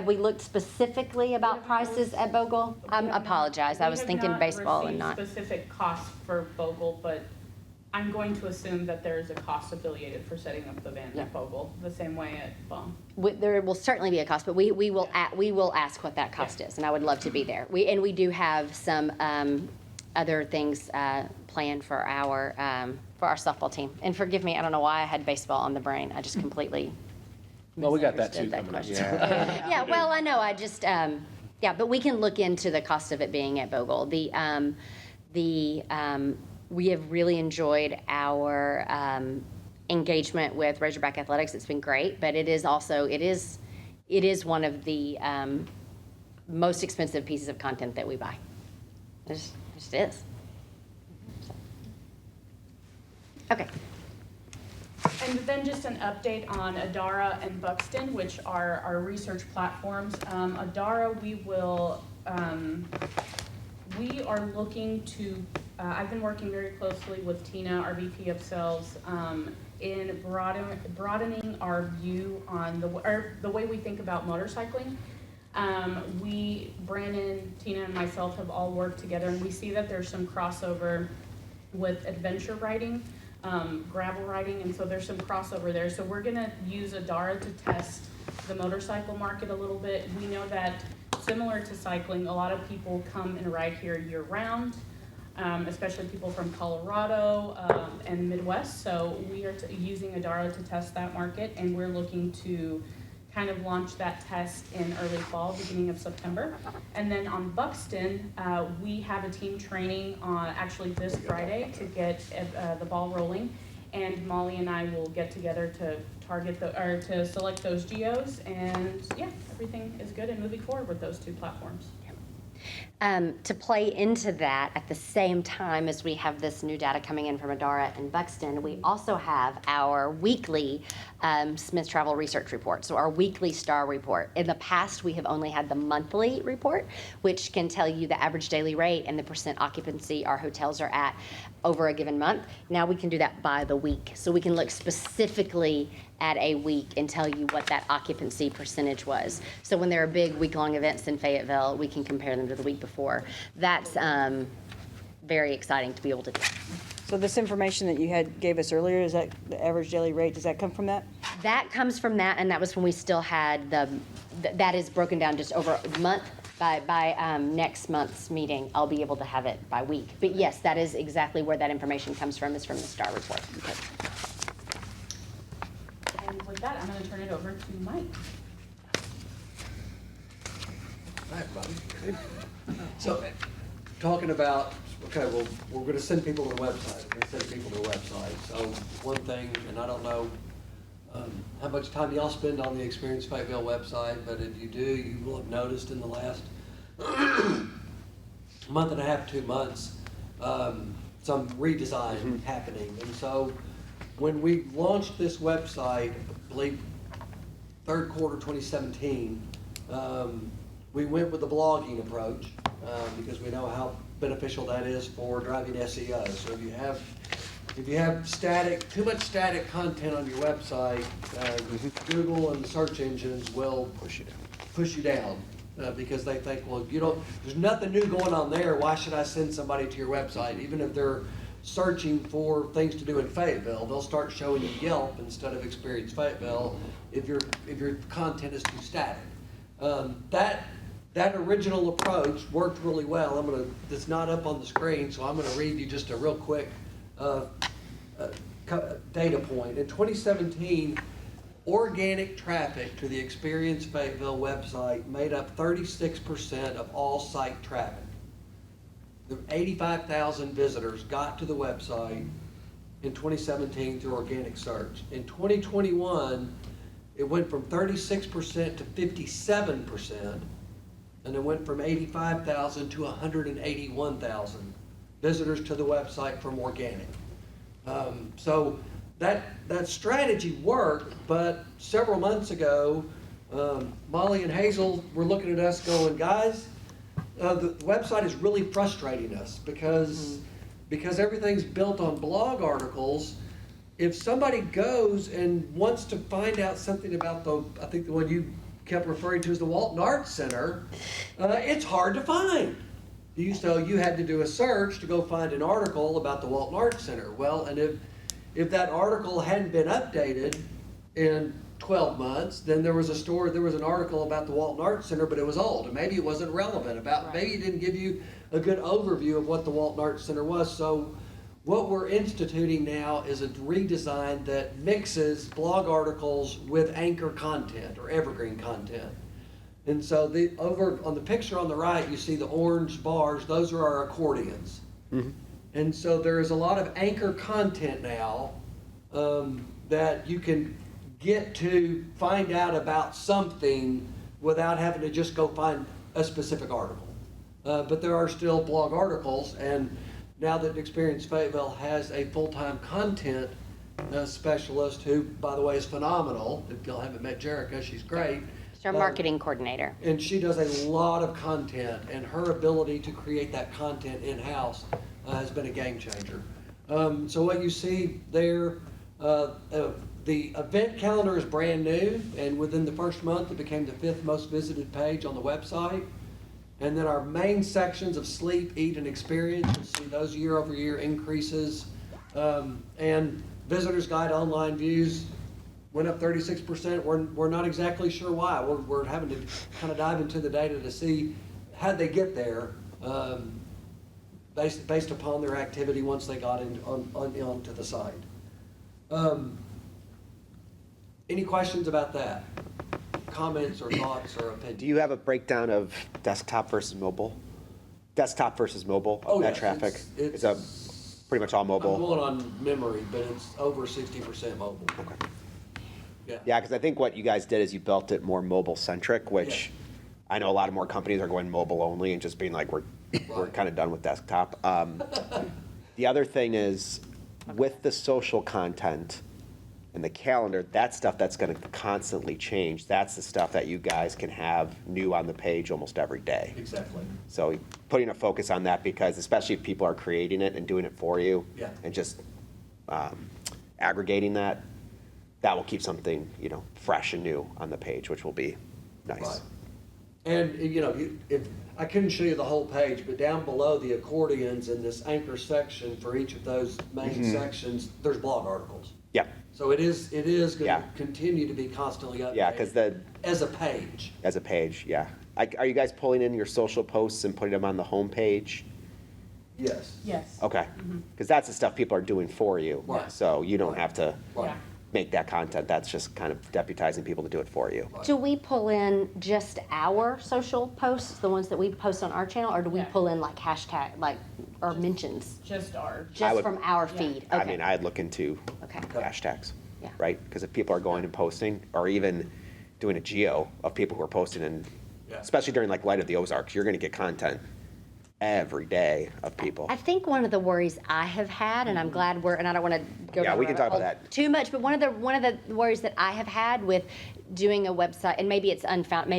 S4: we looked specifically about prices at Bogle? I apologize. I was thinking baseball and not.
S7: We have not received specific costs for Bogle, but I'm going to assume that there is a cost affiliated for setting up the van at Bogle, the same way at Baum.
S4: There will certainly be a cost, but we will ask what that cost is, and I would love to be there. We do have some other things planned for our softball team. And forgive me, I don't know why I had baseball on the brain. I just completely
S8: Well, we got that too
S4: misunderstood
S8: coming up.
S4: question. Yeah, well, I know. I just but we can look into the cost of it being at Bogle. We have really enjoyed our engagement with Razorback Athletics. It's been great, but it is one of the most expensive pieces of content that we buy. It just is. Okay.
S7: And then just an update on Adara and Buxton, which are our research platforms. Adara, we are looking to, I've been working very closely with Tina, our VP of Sales, in broadening our view on the way we think about motorcycling. Brandon, Tina, and myself have all worked together, and we see that there's some crossover with adventure riding, gravel riding, and so there's some crossover there. So we're gonna use Adara to test the motorcycle market a little bit. We know that similar to cycling, a lot of people come and ride here year round, especially people from Colorado and Midwest. So we are using Adara to test that market, and we're looking to kind of launch that test in early fall, beginning of September. And then on Buxton, we have a team training on actually this Friday to get the ball rolling. And Molly and I will get together to to select those geos. And yeah, everything is good and moving forward with those two platforms.
S4: To play into that, at the same time as we have this new data coming in from Adara and Buxton, we also have our weekly Smith Travel Research Report, so our weekly STAR report. In the past, we have only had the monthly report, which can tell you the average daily rate and the percent occupancy our hotels are at over a given month. Now we can do that by the week, so we can look specifically at a week and tell you what that occupancy percentage was. So when there are big week-long events in Fayetteville, we can compare them to the week before. That's very exciting to be able to do.
S9: So this information that you gave us earlier, is that the average daily rate? Does that come from that?
S4: That comes from that, and that was when we still had that is broken down just over a month. By next month's meeting, I'll be able to have it by week. But yes, that is exactly where that information comes from, is from the STAR report. Okay.
S7: And with that, I'm going to turn it over to Mike.
S10: Hi, everybody. So, talking about, okay, well, we're gonna send people to the website. We're gonna send people to the website. So, one thing, and I don't know how much time y'all spend on the Experience Fayetteville website, but if you do, you will have noticed in the last month and a half, 2 months, some redesign happening. And so, when we launched this website, I believe third quarter 2017, we went with the blogging approach because we know how beneficial that is for driving SEO. So if you have too much static content on your website, Google and the search engines will push you down because they think, well, there's nothing new going on there. Why should I send somebody to your website? Even if they're searching for things to do in Fayetteville, they'll start showing you Yelp instead of Experience Fayetteville if your content is too static. That original approach worked really well. It's not up on the screen, so I'm gonna read you just a real quick data point. In 2017, organic traffic to the Experience Fayetteville website made up 36% of all site traffic. The 85,000 visitors got to the website in 2017 through organic search. In 2021, it went from 36% to 57%, and it went from 85,000 to 181,000 visitors to the website from organic. So that strategy worked, but several months ago, Molly and Hazel were looking at us going, guys, the website is really frustrating us because everything's built on blog articles. If somebody goes and wants to find out something about I think the one you kept referring to as the Walton Arts Center, it's hard to find. So you had to do a search to go find an article about the Walton Arts Center. Well, and if that article hadn't been updated in 12 months, then there was an article about the Walton Arts Center, but it was old, and maybe it wasn't relevant maybe it didn't give you a good overview of what the Walton Arts Center was. So what we're instituting now is a redesign that mixes blog articles with anchor content or evergreen content. And so over on the picture on the right, you see the orange bars, those are our accordions. Mm-hmm. And so there is a lot of anchor content now that you can get to find out about something without having to just go find a specific article. But there are still blog articles, and now that Experience Fayetteville has a full-time content specialist who, by the way, is phenomenal. If y'all haven't met Jerica, she's great.
S4: She's our marketing coordinator.
S10: And she does a lot of content, and her ability to create that content in-house has been a game changer. So what you see there, the event calendar is brand new, and within the first month, it became the 5th most visited page on the website. And then our main sections of sleep, eat, and experience, you'll see those year-over-year increases. And Visitors Guide online views went up 36%. We're not exactly sure why. We're having to kind of dive into the data to see how'd they get there, based upon their activity once they got onto the site. Any questions about that? Comments or thoughts or opinions?
S6: Do you have a breakdown of desktop versus mobile? Desktop versus mobile,
S10: Oh,
S6: that
S10: yes,
S6: traffic?
S10: it's
S6: a pretty much all
S10: I'm
S6: mobile?
S10: going on memory, but it's over 60% mobile.
S6: Okay.
S10: Yeah.
S6: Yeah, because I think what you guys did is you built it more mobile-centric, which I know a lot of more companies are going mobile only and just being like, we're kind of done with desktop. The other thing is, with the social content and the calendar, that's stuff that's going to constantly change. That's the stuff that you guys can have new on the page almost every day.
S10: Exactly.
S6: So putting a focus on that, because especially if people are creating it and doing it for you,
S10: Yeah.
S6: and just aggregating that, that will keep something, fresh and new on the page, which will be nice.
S10: Right. And, if I couldn't show you the whole page, but down below the accordions in this anchor section for each of those main sections, there's blog articles.
S6: Yeah,
S10: So it is going
S6: Yeah.
S10: to continue to be constantly updated.
S6: yeah, because
S10: as a page.
S6: as a page, yeah. Are you guys pulling in your social posts and putting them on the home page?
S10: Yes.
S7: Yes.
S6: Okay, because that's the stuff people are doing for you.
S10: Right.
S6: So you don't have to
S10: Right.
S7: Yeah.
S6: make that content. That's just kind of deputizing people to do it for you.
S4: Do we pull in just our social posts, the ones that we post on our channel, or do we
S7: Yeah.
S4: pull in like hashtag, or mentions,
S7: Just ours.
S4: just
S6: would-
S4: from our feed?
S6: I
S4: Okay.
S6: mean, I'd look into
S4: Okay.
S6: hashtags,
S4: Yeah.
S6: right? Because if people are going and posting, or even doing a geo of people who are posting, and
S10: Yeah.
S6: especially during like Light of the Ozarks, you're going to get content every day of people.
S4: I think one of the worries I have had, and I'm glad and I don't want to go
S6: Yeah,
S4: down
S6: we
S4: the
S6: can talk
S4: rabbit
S6: about
S4: hole
S6: that.
S4: too much, but one of the worries that I have had with doing a website, and maybe it's unfound,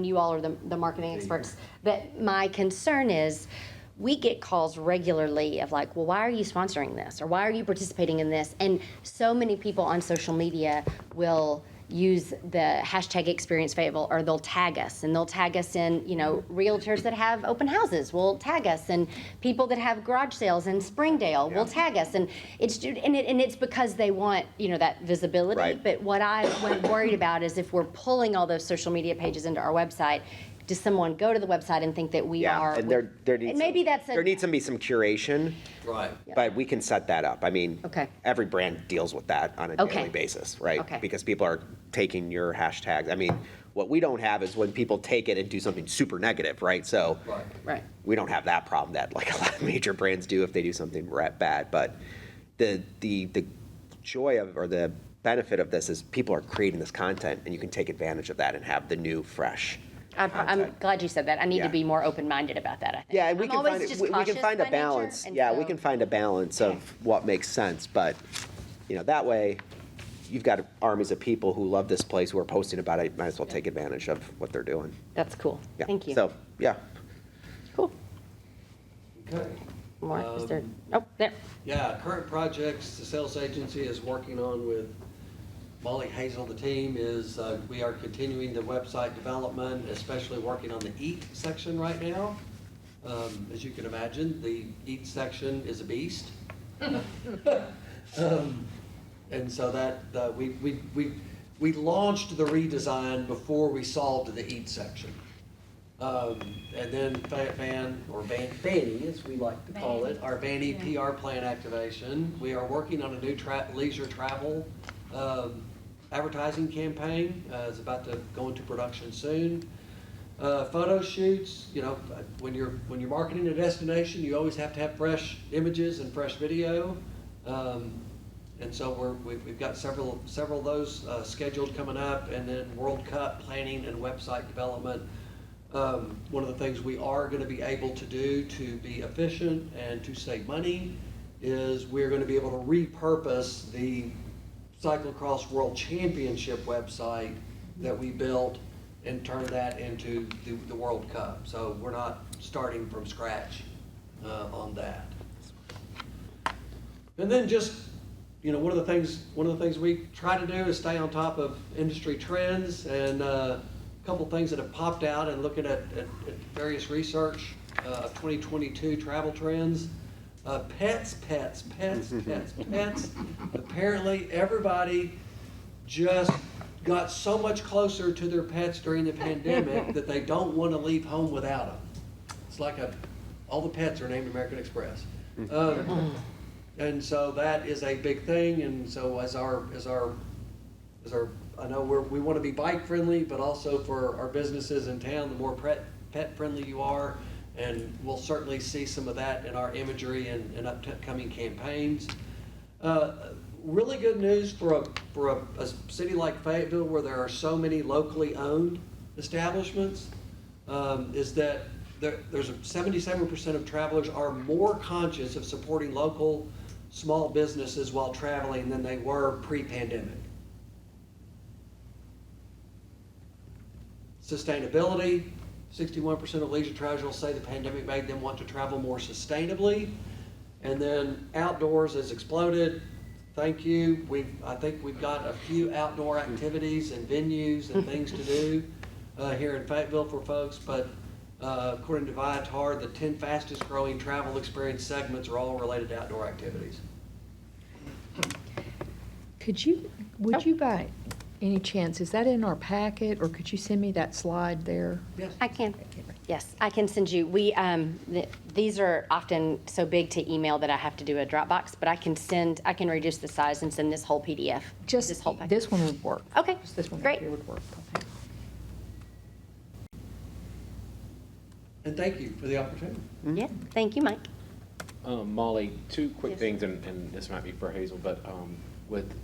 S4: you all are the marketing experts, but my concern is we get calls regularly of like, well, why are you sponsoring this? Or why are you participating in this? And so many people on social media will use the hashtag Experience Fayetteville, or they'll tag us, and they'll tag us in, realtors that have open houses will tag us, and people that have garage sales in Springdale will tag us, and it's because they want, that visibility.
S6: Right.
S4: But what I'm worried about is if we're pulling all those social media pages into our website, does someone go to the website and think that we
S6: Yeah,
S4: are?
S6: and there needs
S4: and maybe that's
S6: there needs to be some curation,
S10: Right.
S6: but we can set that up. I mean,
S4: Okay.
S6: every brand deals with that on a
S4: Okay.
S6: daily basis, right?
S4: Okay.
S6: Because people are taking your hashtags. I mean, what we don't have is when people take it and do something super negative, right? So
S10: Right.
S4: Right.
S6: we don't have that problem that like a lot of major brands do if they do something bad. But the joy of, or the benefit of this is people are creating this content, and you can take advantage of that and have the new, fresh.
S4: I'm
S6: content.
S4: glad you said that. I need
S6: Yeah.
S4: to be more open-minded about that, I think.
S6: Yeah, and we
S4: I'm
S6: can
S4: always
S6: find it,
S4: just
S6: we can
S4: cautious
S6: find a
S4: by nature,
S6: balance.
S4: and
S6: Yeah,
S4: so-
S6: we can find a balance of what makes sense, but that way, you've got armies of people who love this place who are posting about it. Might as well take advantage of what they're doing.
S4: That's cool.
S6: Yeah.
S4: Thank you.
S6: So, yeah.
S4: Cool.
S10: Okay.
S4: More? Is there? Oh, there.
S10: Yeah, current projects the sales agency is working on with Molly Hazel, the team, is we are continuing the website development, especially working on the EAT section right now. As you can imagine, the EAT section is a beast. And so that, we launched the redesign before we solved the EAT section. And then Fanny, as we like to call it, our Fanny PR plan activation. We are working on a new leisure travel advertising campaign. It's about to go into production soon. Photo shoots, when you're marketing a destination, you always have to have fresh images and fresh video. And so we've got several of those scheduled coming up, and then World Cup planning and website development. One of the things we are going to be able to do to be efficient and to save money is we're going to be able to repurpose the Cyclocross World Championship website that we built and turn that into the World Cup. So we're not starting from scratch on that. And then just, one of the things we try to do is stay on top of industry trends, and a couple things that have popped out and looking at various research of 2022 travel trends. Pets. Apparently, everybody just got so much closer to their pets during the pandemic that they don't want to leave home without them. It's like all the pets are named American Express. And so that is a big thing. And so as our I know we want to be bike friendly, but also for our businesses in town, the more pet friendly you are, and we'll certainly see some of that in our imagery and upcoming campaigns. Really good news for a city like Fayetteville, where there are so many locally owned establishments, is that there's 77% of travelers are more conscious of supporting local small businesses while traveling than they were pre-pandemic. Sustainability, 61% of leisure travelers say the pandemic made them want to travel more sustainably. And then outdoors has exploded. Thank you. I think we've got a few outdoor activities and venues and things to do here in Fayetteville for folks, but according to Viator, the 10 fastest growing travel experience segments are all related to outdoor activities.
S2: Would you by any chance, is that in our packet, or could you send me that slide there?
S10: Yes.
S4: I can. Yes, I can send you. These are often so big to email that I have to do a Dropbox, but I can reduce the size and send this whole PDF.
S2: Just,
S4: this whole packet.
S2: this one would work.
S4: Okay,
S2: Just this one
S4: great.
S2: right here would work. Okay.
S10: And thank you for the opportunity.
S4: Yeah, thank you, Mike.
S8: Molly, two quick
S4: Yes.
S8: things, and this might be for Hazel, but with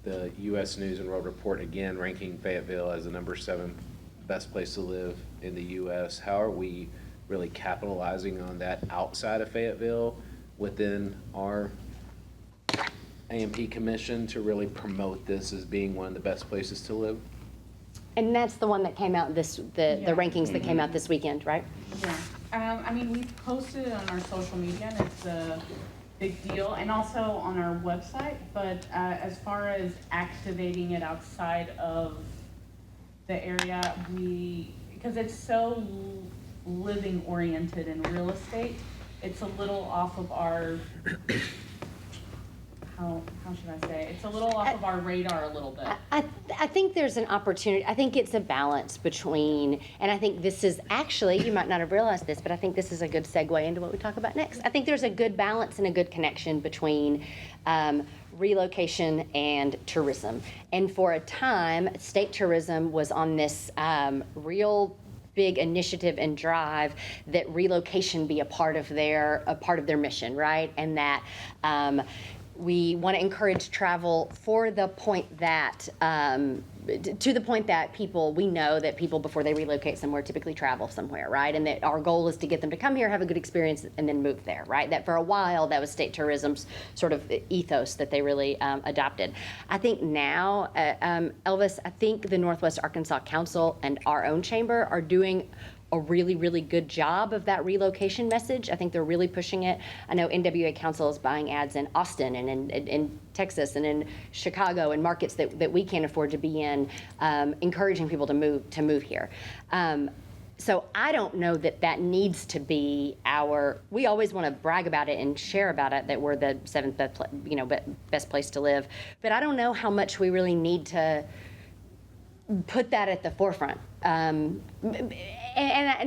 S8: the U.S. News and World Report again ranking Fayetteville as the number 7 best place to live in the U.S., how are we really capitalizing on that outside of Fayetteville within our AMP commission to really promote this as being one of the best places to live?
S4: And that's the one that came out the rankings that came out this weekend, right?
S7: Yeah. We posted it on our social media, and it's a big deal, and also on our website. But as far as activating it outside of the area, because it's so living oriented in real estate, it's a little off of our, how should I say, it's a little off of our radar a little bit.
S4: I think there's an opportunity. I think it's a balance between, and I think this is actually, you might not have realized this, but I think this is a good segue into what we talk about next. I think there's a good balance and a good connection between relocation and tourism. And for a time, state tourism was on this real big initiative and drive that relocation be a part of their mission, right? And that we want to encourage travel for the point that to the point that we know that people before they relocate somewhere typically travel somewhere, right? And that our goal is to get them to come here, have a good experience, and then move there, right? That for a while that was state tourism's sort of ethos that they really adopted. I think now, Elvis, I think the Northwest Arkansas Council and our own chamber are doing a really, really good job of that relocation message. I think they're really pushing it. I know NWA Council is buying ads in Austin and in Texas and in Chicago and markets that we can't afford to be in, encouraging people to move here. So I don't know that needs to be we always want to brag about it and share about it, that we're the seventh best place to live. But I don't know how much we really need to put that at the forefront. And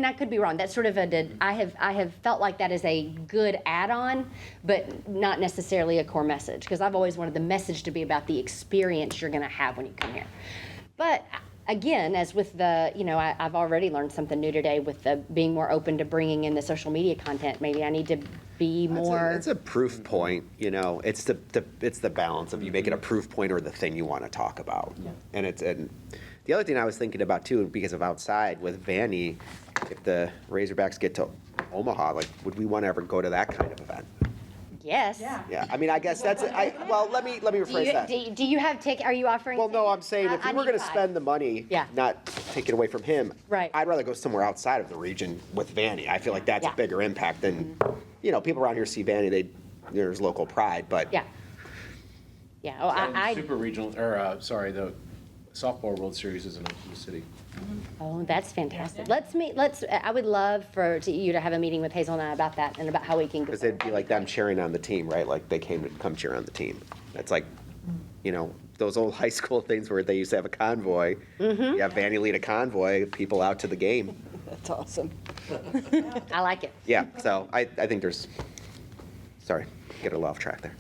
S4: I could be wrong. That's sort of I have felt like that is a good add-on, but not necessarily a core message, because I've always wanted the message to be about the experience you're going to have when you come here. But again, as with I've already learned something new today with the being more open to bringing in the social media content. Maybe I need to be more.
S6: It's a proof point, It's the balance of you make it a proof point or the thing you want to talk about, and the other thing I was thinking about too, because of outside with Vanny, if the Razorbacks get to Omaha, would we want to ever go to that kind of event?
S4: Yes.
S6: Yeah. I mean, I guess that's. Well, let me rephrase that.
S4: Do you have Are you offering?
S6: Well, no, I'm saying if we were going to spend the money,
S4: Yeah.
S6: not take it away from him,
S4: Right.
S6: I'd rather go somewhere outside of the region with Vanny. I feel like that's
S4: Yeah.
S6: a bigger impact than, people around here see Vanny. There's local pride, but
S4: Yeah. Yeah. Oh, I
S8: Super regional, or the softball World Series is in Oklahoma City.
S4: Oh, that's fantastic. I would love you to have a meeting with Hazel and I about that and about how we can.
S6: because it'd be like them cheering on the team, right? Like they come cheer on the team. That's like, those old high school things where they used to have a convoy. You have Vanny lead a convoy, people out to the game.
S9: That's awesome.
S4: I like it.
S6: Yeah, so I think there's, sorry, get a little off track there.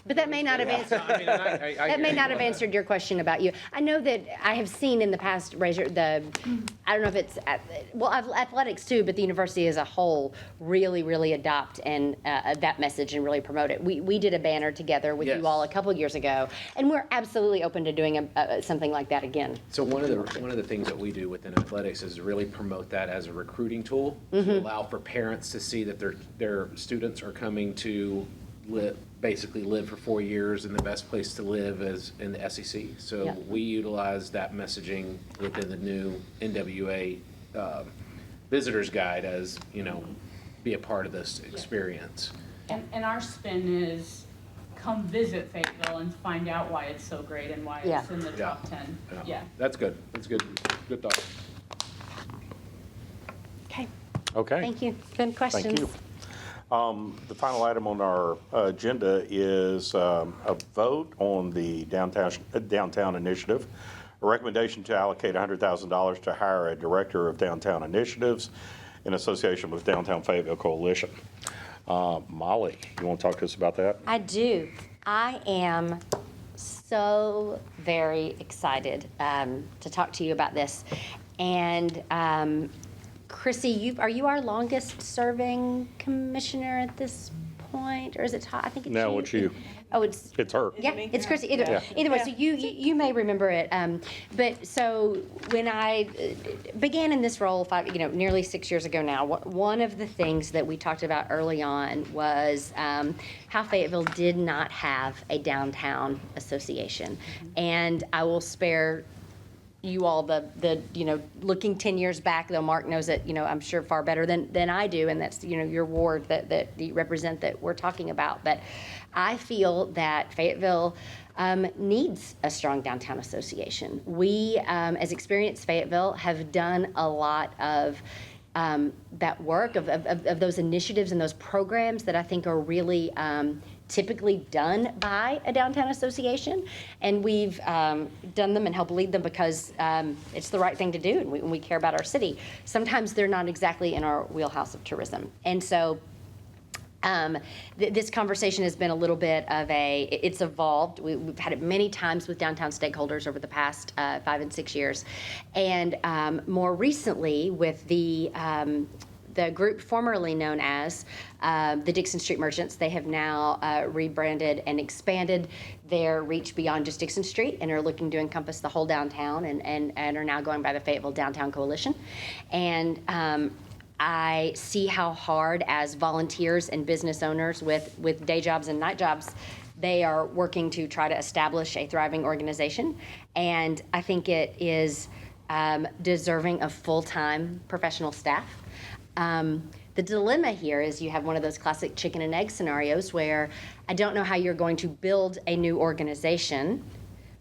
S4: But that may not have answered. That may not have answered your question about you. I know that I have seen in the past, I don't know if it's, athletics too, but the university as a whole really, really adopt that message and really promote it. We did a banner together with
S8: Yes.
S4: you all a couple of years ago, and we're absolutely open to doing something like that again.
S8: So one of the things that we do within athletics is really promote that as a recruiting tool to allow for parents to see that their students are coming to basically live for 4 years in the best place to live is in the SEC. So
S4: Yeah.
S8: we utilize that messaging within the new NWA visitors guide as, be a part of this experience.
S7: And our spin is come visit Fayetteville and find out why it's so great and why
S4: Yeah.
S7: it's in the top 10. Yeah.
S8: That's good. That's good. Good thought.
S4: Okay.
S1: Okay.
S4: Thank you. Good questions.
S1: Thank you. The final item on our agenda is a vote on the downtown initiative. A recommendation to allocate $100,000 to hire a director of downtown initiatives in association with Downtown Fayetteville Coalition. Molly, you want to talk to us about that?
S4: I do. I am so very excited to talk to you about this. And Chrissy, are you our longest serving commissioner at this point? Or is it Todd? I think it's you.
S1: No, it's you.
S4: Oh, it's
S1: her.
S4: Yeah, it's Chrissy. Either way, so you may remember it. But so when I began in this role nearly 6 years ago now, one of the things that we talked about early on was how Fayetteville did not have a downtown association. And I will spare you all the looking 10 years back, though Mark knows it, I'm sure far better than I do, and that's, your ward that you represent that we're talking about. But I feel that Fayetteville needs a strong downtown association. We, as Experience Fayetteville, have done a lot of that work, of those initiatives and those programs that I think are really typically done by a downtown association, and we've done them and helped lead them because it's the right thing to do, and we care about our city. Sometimes they're not exactly in our wheelhouse of tourism, and so this conversation has been a little bit of it's evolved. We've had it many times with downtown stakeholders over the past 5 and 6 years, and more recently with the group formerly known as the Dixon Street Merchants. They have now rebranded and expanded their reach beyond just Dixon Street and are looking to encompass the whole downtown and are now going by the Fayetteville Downtown Coalition. And I see how hard, as volunteers and business owners with day jobs and night jobs, they are working to try to establish a thriving organization. And I think it is deserving of full-time professional staff. The dilemma here is you have one of those classic chicken and egg scenarios where I don't know how you're going to build a new organization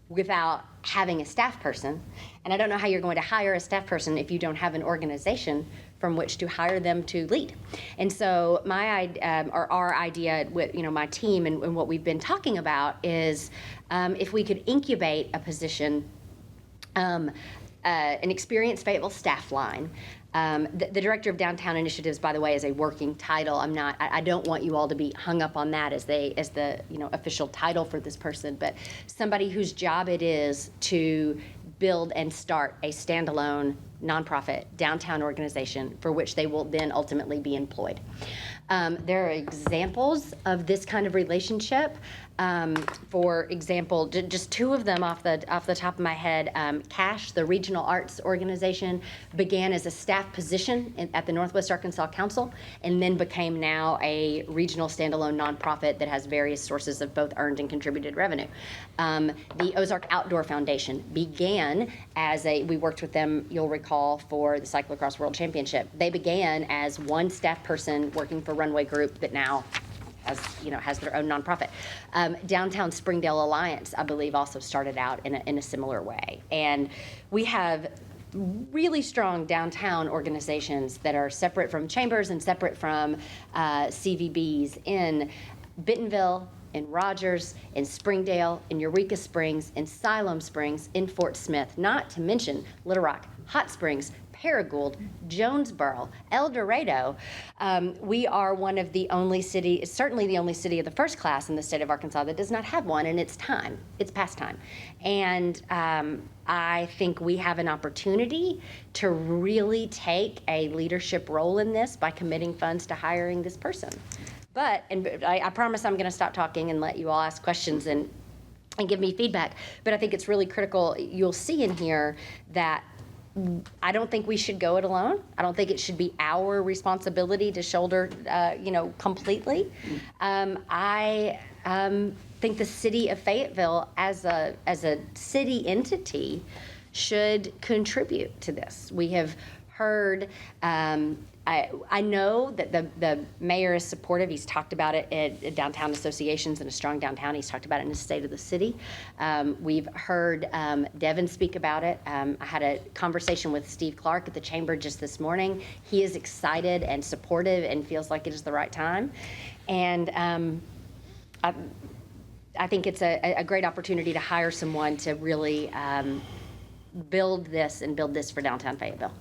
S4: without having a staff person, and I don't know how you're going to hire a staff person if you don't have an organization from which to hire them to lead. And so our idea with my team and what we've been talking about is if we could incubate a position, an experienced Fayetteville staff line. The Director of Downtown Initiatives, by the way, is a working title. I don't want you all to be hung up on that as the official title for this person, but somebody whose job it is to build and start a standalone nonprofit downtown organization for which they will then ultimately be employed. There are examples of this kind of relationship. For example, just two of them off the top of my head. CASH, the Regional Arts Organization, began as a staff position at the Northwest Arkansas Council and then became now a regional standalone nonprofit that has various sources of both earned and contributed revenue. The Ozark Outdoor Foundation began as we worked with them, you'll recall, for the Cyclocross World Championship. They began as one staff person working for Runway Group that now has their own nonprofit. Downtown Springdale Alliance, I believe, also started out in a similar way. And we have really strong downtown organizations that are separate from chambers and separate from CVBs in Bentonville, in Rogers, in Springdale, in Eureka Springs, in Siloam Springs, in Fort Smith, not to mention Little Rock, Hot Springs, Paragould, Jonesboro, El Dorado. We are one of the only cities, certainly the only city of the first class in the state of Arkansas that does not have one, and it's time. It's past time. And I think we have an opportunity to really take a leadership role in this by committing funds to hiring this person. But, and I promise I'm going to stop talking and let you all ask questions and give me feedback. But I think it's really critical. You'll see in here that I don't think we should go it alone. I don't think it should be our responsibility to shoulder, completely. I think the city of Fayetteville, as a city entity, should contribute to this. We have heard. I know that the mayor is supportive. He's talked about it at downtown associations and a strong downtown. He's talked about it in the state of the city. We've heard Devin speak about it. I had a conversation with Steve Clark at the chamber just this morning. He is excited and supportive and feels like it is the right time. And I think it's a great opportunity to hire someone to really build this for downtown Fayetteville.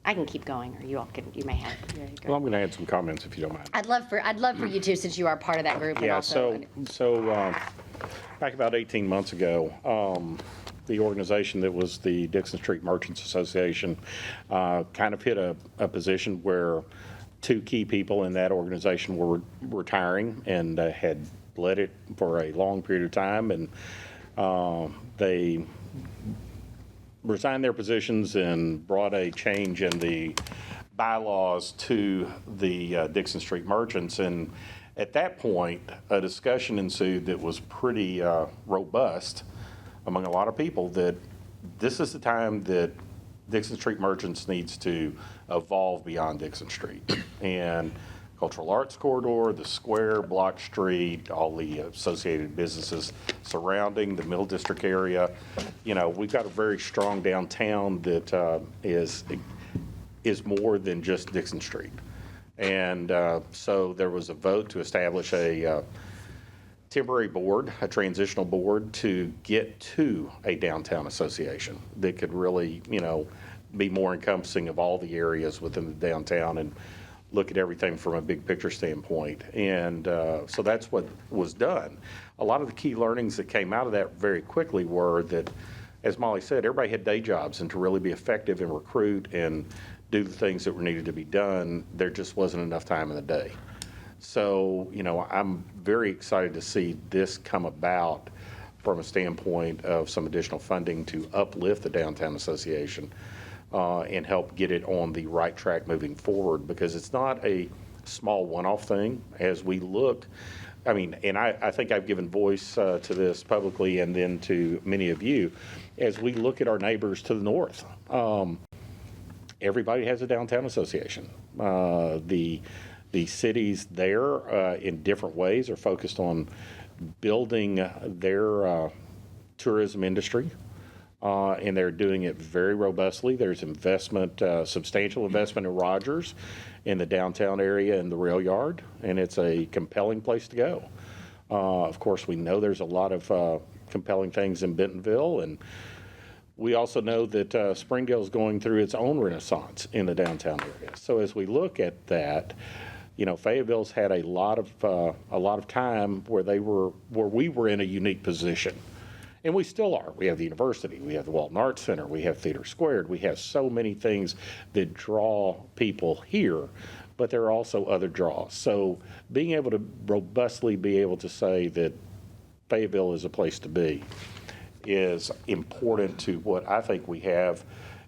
S4: I can keep going, or you may have.
S1: Well, I'm going to add some comments if you don't mind.
S4: I'd love for you to, since you are part of that group. And
S1: Yeah,
S4: also,
S1: so back about 18 months ago, the organization that was the Dixon Street Merchants Association kind of hit a position where two key people in that organization were retiring and had led it for a long period of time, and they resigned their positions and brought a change in the bylaws to the Dixon Street Merchants. And at that point, a discussion ensued that was pretty robust among a lot of people that this is the time that Dixon Street Merchants needs to evolve beyond Dixon Street. And Cultural Arts Corridor, the Square, Block Street, all the associated businesses surrounding the Middle District area. We've got a very strong downtown that is is more than just Dixon Street. And so there was a vote to establish a temporary board, a transitional board, to get to a downtown association that could really, be more encompassing of all the areas within the downtown and look at everything from a big picture standpoint. And so that's what was done. A lot of the key learnings that came out of that very quickly were that, as Molly said, everybody had day jobs, and to really be effective and recruit and do the things that were needed to be done, there just wasn't enough time in the day. So, I'm very excited to see this come about from a standpoint of some additional funding to uplift the Downtown Association and help get it on the right track moving forward, because it's not a small one-off thing. As we look, and I think I've given voice to this publicly and then to many of you, as we look at our neighbors to the north, everybody has a downtown association. The cities there in different ways are focused on building their tourism industry. And they're doing it very robustly. There's investment, substantial investment in Rogers in the downtown area and the rail yard, and it's a compelling place to go. Of course, we know there's a lot of compelling things in Bentonville, and we also know that Springdale is going through its own renaissance in the downtown area. So as we look at that, Fayetteville's had a lot of time where we were in a unique position. And we still are. We have the university, we have the Walton Arts Center, we have Theater Squared, we have so many things that draw people here, but there are also other draws. So being able to robustly be able to say that Fayetteville is a place to be is important to what I think we have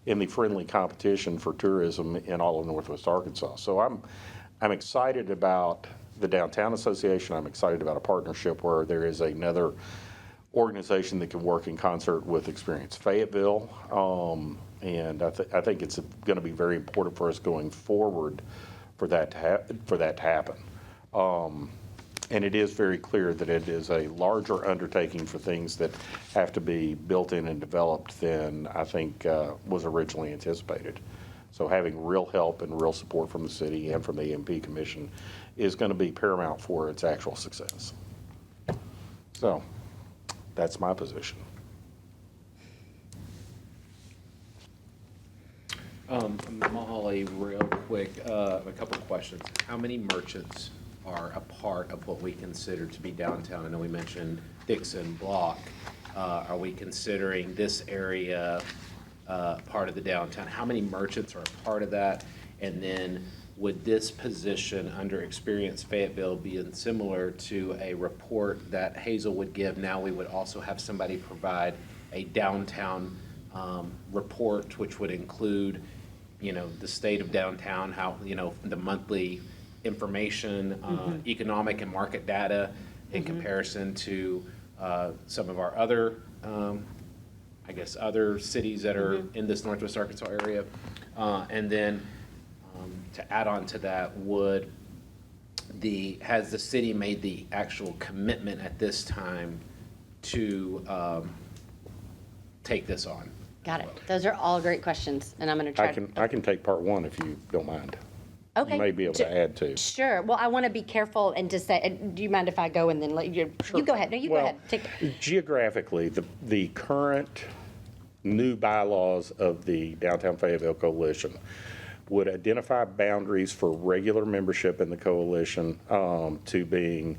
S1: in the friendly competition for tourism in all of Northwest Arkansas. So I'm excited about the Downtown Association. I'm excited about a partnership where there is another organization that can work in concert with Experience Fayetteville, and I think it's going to be very important for us going forward for that to happen. And it is very clear that it is a larger undertaking for things that have to be built in and developed than I think was originally anticipated. So having real help and real support from the city and from the EMP Commission is going to be paramount for its actual success. So that's my position.
S8: Molly, real quick, a couple of questions. How many merchants are a part of what we consider to be downtown? I know we mentioned Dixon Block. Are we considering this area part of the downtown? How many merchants are a part of that? And then would this position under Experience Fayetteville be similar to a report that Hazel would give? Now we would also have somebody provide a downtown report, which would include, the state of downtown, how, the monthly information, economic and market data in comparison to some of our other, other cities that are in this Northwest Arkansas area. And then to add on to that, has the city made the actual commitment at this time to take this on?
S4: Got it. Those are all great questions, and I'm going to try.
S1: I can take part one if you don't mind.
S4: Okay.
S1: You may be able to add to.
S4: Sure. Well, I want to be careful and just say, do you mind if I go and then let you?
S1: Sure.
S4: You go ahead. No, you go ahead.
S1: Geographically, the current new bylaws of the Downtown Fayetteville Coalition would identify boundaries for regular membership in the coalition to being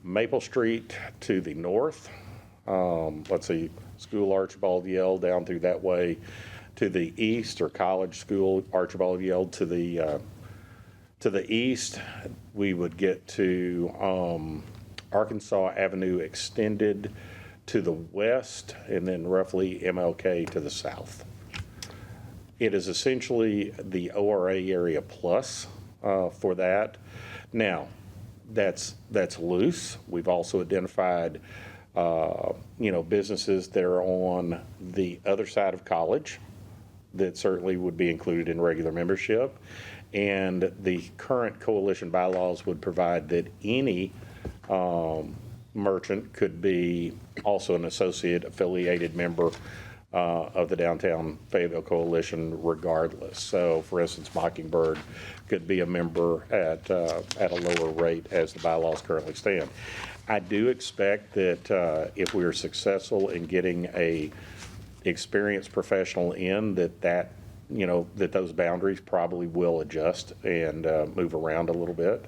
S1: Maple Street to the north, let's see, School Archibald Yell down through that way to the east, or College School Archibald Yell to the east. We would get to Arkansas Avenue extended to the west, and then roughly MLK to the south. It is essentially the ORA area plus for that. Now, that's loose. We've also identified, businesses that are on the other side of College that certainly would be included in regular membership. And the current coalition bylaws would provide that any merchant could be also an associate affiliated member of the Downtown Fayetteville Coalition regardless. So, for instance, Mockingbird could be a member at a lower rate as the bylaws currently stand. I do expect that if we are successful in getting a experienced professional in, that those boundaries probably will adjust and move around a little bit.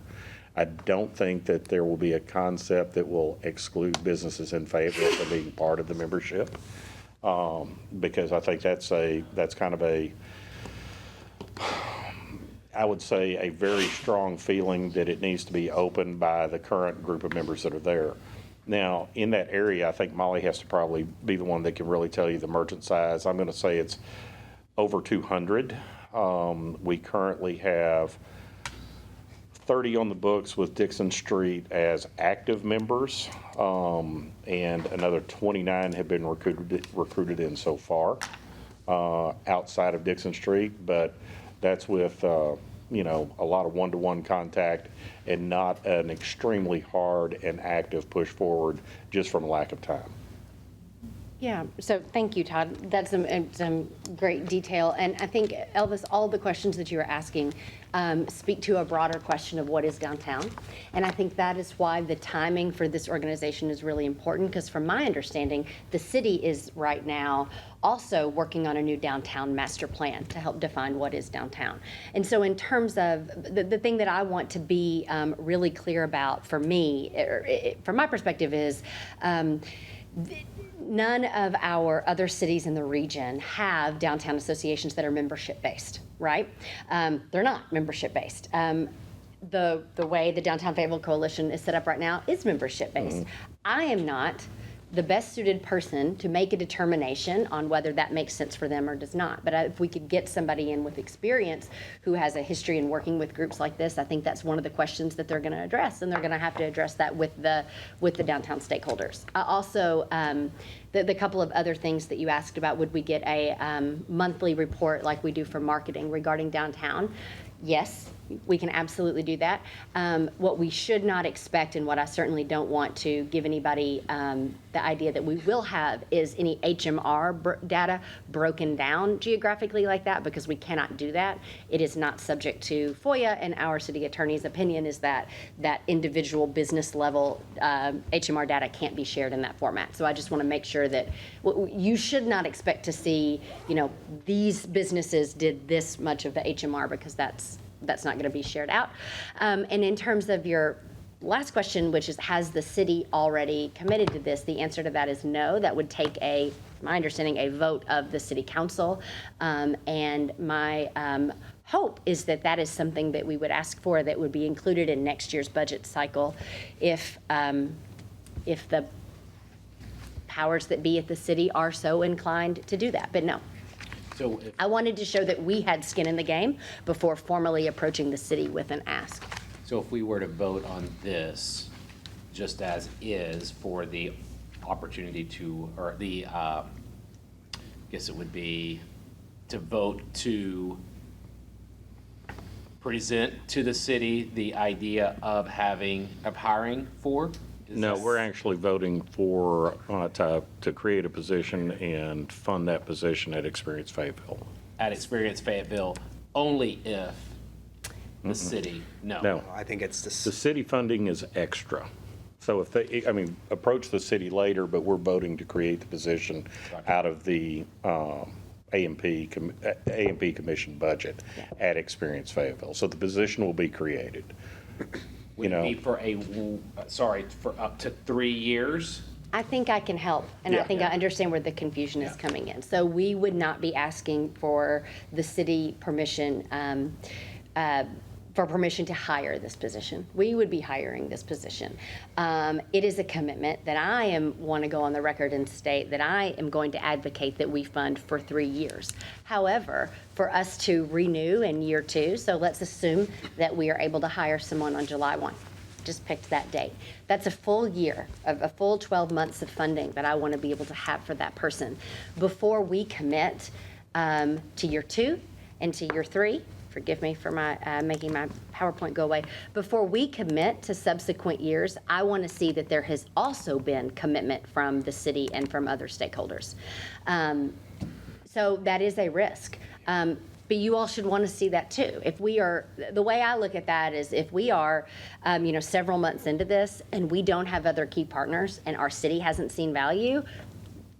S1: I don't think that there will be a concept that will exclude businesses in Fayetteville from being part of the membership, because I think that's kind of I would say a very strong feeling that it needs to be opened by the current group of members that are there. Now, in that area, I think Molly has to probably be the one that can really tell you the merchant size. I'm going to say it's over 200. We currently have 30 on the books with Dixon Street as active members, and another 29 have been recruited in so far outside of Dixon Street, but that's with a lot of one-to-one contact and not an extremely hard and active push forward just from lack of time.
S4: Yeah, so thank you, Todd. That's some great detail. And I think, Elvis, all of the questions that you were asking speak to a broader question of what is downtown. And I think that is why the timing for this organization is really important, because from my understanding, the city is right now also working on a new downtown master plan to help define what is downtown. And so in terms of the thing that I want to be really clear about for me, from my perspective, is none of our other cities in the region have downtown associations that are membership-based, right? They're not membership-based. The way the Downtown Fayetteville Coalition is set up right now is membership-based. I am not the best suited person to make a determination on whether that makes sense for them or does not. But if we could get somebody in with experience who has a history in working with groups like this, I think that's one of the questions that they're going to address, and they're going to have to address that with the downtown stakeholders. Also, the couple of other things that you asked about, would we get a monthly report like we do for marketing regarding downtown? Yes, we can absolutely do that. What we should not expect, and what I certainly don't want to give anybody the idea that we will have, is any HMR data broken down geographically like that, because we cannot do that. It is not subject to FOIA, and our city attorney's opinion is that that individual business level HMR data can't be shared in that format. So I just want to make sure that you should not expect to see, these businesses did this much of the HMR, because that's not going to be shared out. And in terms of your last question, which is, has the city already committed to this? The answer to that is no. That would take my understanding, a vote of the city council. And my hope is that that is something that we would ask for, that would be included in next year's budget cycle if the powers that be at the city are so inclined to do that. But no.
S8: So
S4: I wanted to show that we had skin in the game before formally approaching the city with an ask.
S8: So if we were to vote on this, just as is, for the opportunity to, or the, I guess it would be to vote to present to the city the idea of hiring for?
S1: No, we're actually voting for, to create a position and fund that position at Experience Fayetteville.
S8: At Experience Fayetteville, only if the city,
S1: No,
S6: I think it's
S1: the
S6: this.
S1: city funding is extra. So if they, approach the city later, but we're voting to create the position out of the A&P Commission budget at Experience Fayetteville. So the position will be created.
S8: would it be for for up to 3 years?
S4: I think I can help, and I
S1: Yeah.
S4: think I understand where the confusion is coming in. So we would not be asking for the city permission, for permission to hire this position. We would be hiring this position. It is a commitment that I want to go on the record and state that I am going to advocate that we fund for 3 years. However, for us to renew in year 2, so let's assume that we are able to hire someone on July 1. Just picked that date. That's a full year, a full 12 months of funding that I want to be able to have for that person before we commit to year 2 and to year 3 forgive me for my making my PowerPoint go away. Before we commit to subsequent years, I want to see that there has also been commitment from the city and from other stakeholders. So that is a risk. But you all should want to see that too. If we are, the way I look at that is if we are, several months into this and we don't have other key partners and our city hasn't seen value,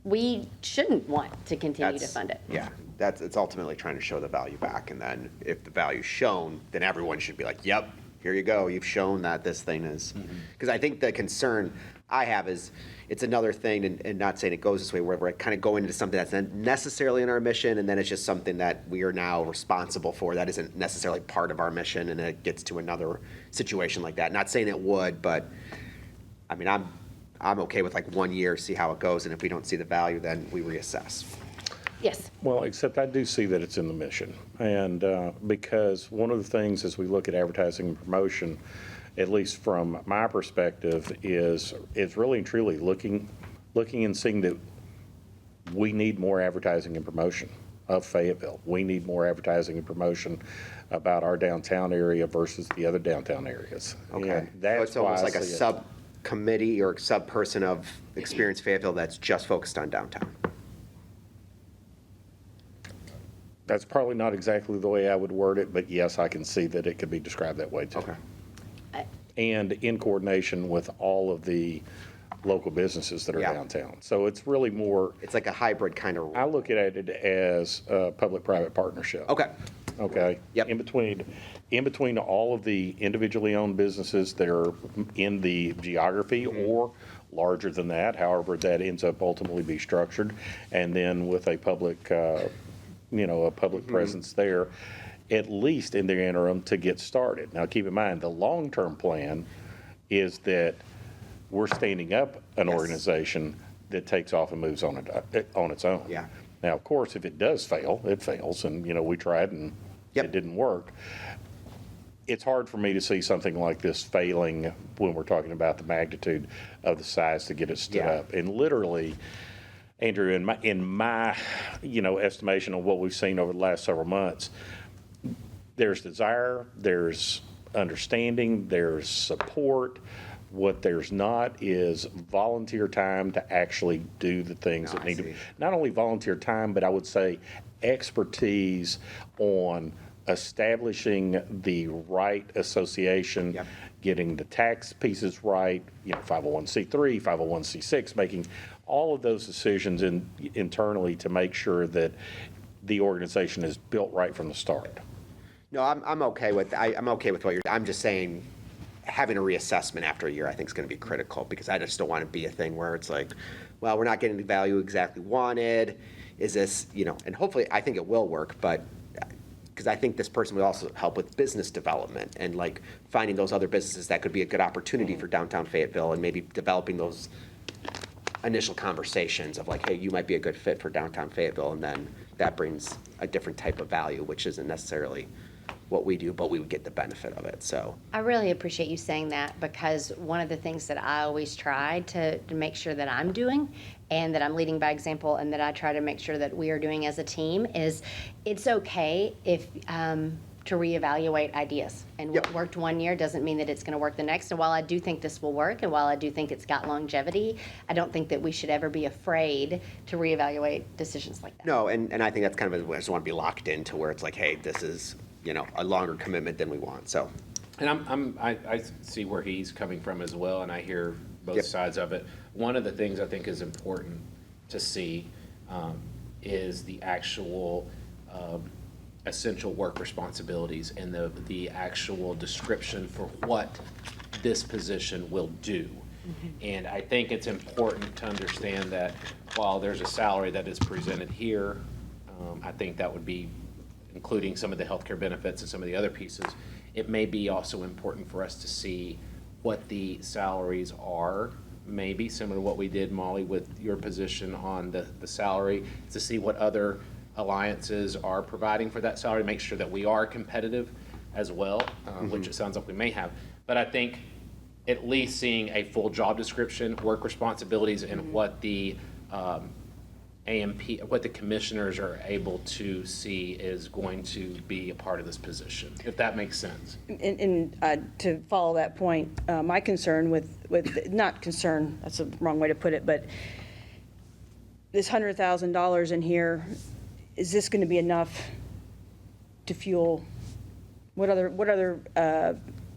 S4: we shouldn't want to continue to fund it.
S6: Yeah, it's ultimately trying to show the value back, and then if the value's shown, then everyone should be like, yep, here you go, you've shown that this thing is. Because I think the concern I have is, it's another thing, and not saying it goes this way, where we're kind of going into something that's not necessarily in our mission, and then it's just something that we are now responsible for that isn't necessarily part of our mission, and it gets to another situation like that. Not saying it would, but, I mean, I'm okay with like 1 year, see how it goes, and if we don't see the value, then we reassess.
S4: Yes.
S1: Well, except I do see that it's in the mission. And because one of the things as we look at advertising and promotion, at least from my perspective, is really and truly looking and seeing that we need more advertising and promotion of Fayetteville. We need more advertising and promotion about our downtown area versus the other downtown areas.
S6: Okay.
S1: And
S6: So
S1: that's
S6: it's almost
S1: why I
S6: like a
S1: see it.
S6: subcommittee or sub-person of Experience Fayetteville that's just focused on downtown.
S1: That's probably not exactly the way I would word it, but yes, I can see that it could be described that way too.
S6: Okay.
S1: And in coordination with all of the local businesses that are
S6: Yeah.
S1: downtown. So it's really more,
S6: It's like a hybrid kind of.
S1: I look at it as a public-private partnership.
S6: Okay.
S1: Okay?
S6: Yep.
S1: In between all of the individually owned businesses that are in the geography or larger than that, however that ends up ultimately be structured, and then with a public, a public presence there, at least in the interim to get started. Now, keep in mind, the long-term plan is that we're standing up an
S6: Yes.
S1: organization that takes off and moves on its own.
S6: Yeah.
S1: Now, of course, if it does fail, it fails, and, we tried and
S6: Yep.
S1: it didn't work. It's hard for me to see something like this failing when we're talking about the magnitude of the size to get it stood
S6: Yeah.
S1: up. And literally, Andrew, in my estimation on what we've seen over the last several months, there's desire, there's understanding, there's support. What there's not is volunteer time to actually do the things
S6: No,
S1: that
S6: I
S1: need to
S6: see.
S1: be. Not only volunteer time, but I would say expertise on establishing the right association,
S6: Yep.
S1: getting the tax pieces right, 501c3, 501c6, making all of those decisions internally to make sure that the organization is built right from the start.
S6: No, I'm okay with, I'm okay with what you're, I'm just saying, having a reassessment after a year, I think is gonna be critical, because I just don't want to be a thing where it's like, well, we're not getting the value exactly wanted, is this, and hopefully, I think it will work, but, because I think this person would also help with business development, and like, finding those other businesses that could be a good opportunity for downtown Fayetteville, and maybe developing those initial conversations of like, hey, you might be a good fit for downtown Fayetteville, and then that brings a different type of value, which isn't necessarily what we do, but we would get the benefit of it, so.
S4: I really appreciate you saying that, because one of the things that I always try to make sure that I'm doing and that I'm leading by example and that I try to make sure that we are doing as a team is it's okay if to reevaluate ideas. And what
S6: Yep.
S4: worked 1 year doesn't mean that it's going to work the next. And while I do think this will work, and while I do think it's got longevity, I don't think that we should ever be afraid to reevaluate decisions like that.
S6: No, and I think that's kind of, I just want to be locked into where it's like, hey, this is, a longer commitment than we want, so.
S8: And I see where he's coming from as well, and I hear both
S6: Yep.
S8: sides of it. One of the things I think is important to see is the actual essential work responsibilities and the actual description for what this position will do. And I think it's important to understand that while there's a salary that is presented here, I think that would be including some of the healthcare benefits and some of the other pieces. It may be also important for us to see what the salaries are, maybe similar to what we did, Molly, with your position on the salary, to see what other alliances are providing for that salary, make sure that we are competitive as well, which it sounds like we may have. But I think at least seeing a full job description, work responsibilities, and what the AMP, what the commissioners are able to see is going to be a part of this position, if that makes sense.
S9: And to follow that point, my concern not concern, that's the wrong way to put it, but this $100,000 in here, is this going to be enough to fuel, what other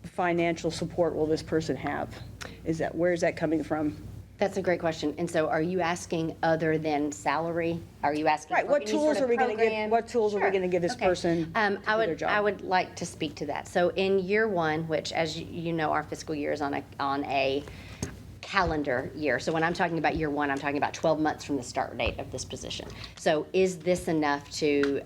S9: financial support will this person have? Where is that coming from?
S4: That's a great question. And so are you asking other than salary? Are you asking
S9: Right,
S4: for
S9: what
S4: any
S9: tools
S4: sort of
S9: are we going to give,
S4: program?
S9: what tools are we
S4: Sure.
S9: going to give this
S4: Okay.
S9: person to do their job?
S4: I would like to speak to that. So in year one, which as you know, our fiscal year is on a calendar year. So when I'm talking about year one, I'm talking about 12 months from the start date of this position. So is this enough to,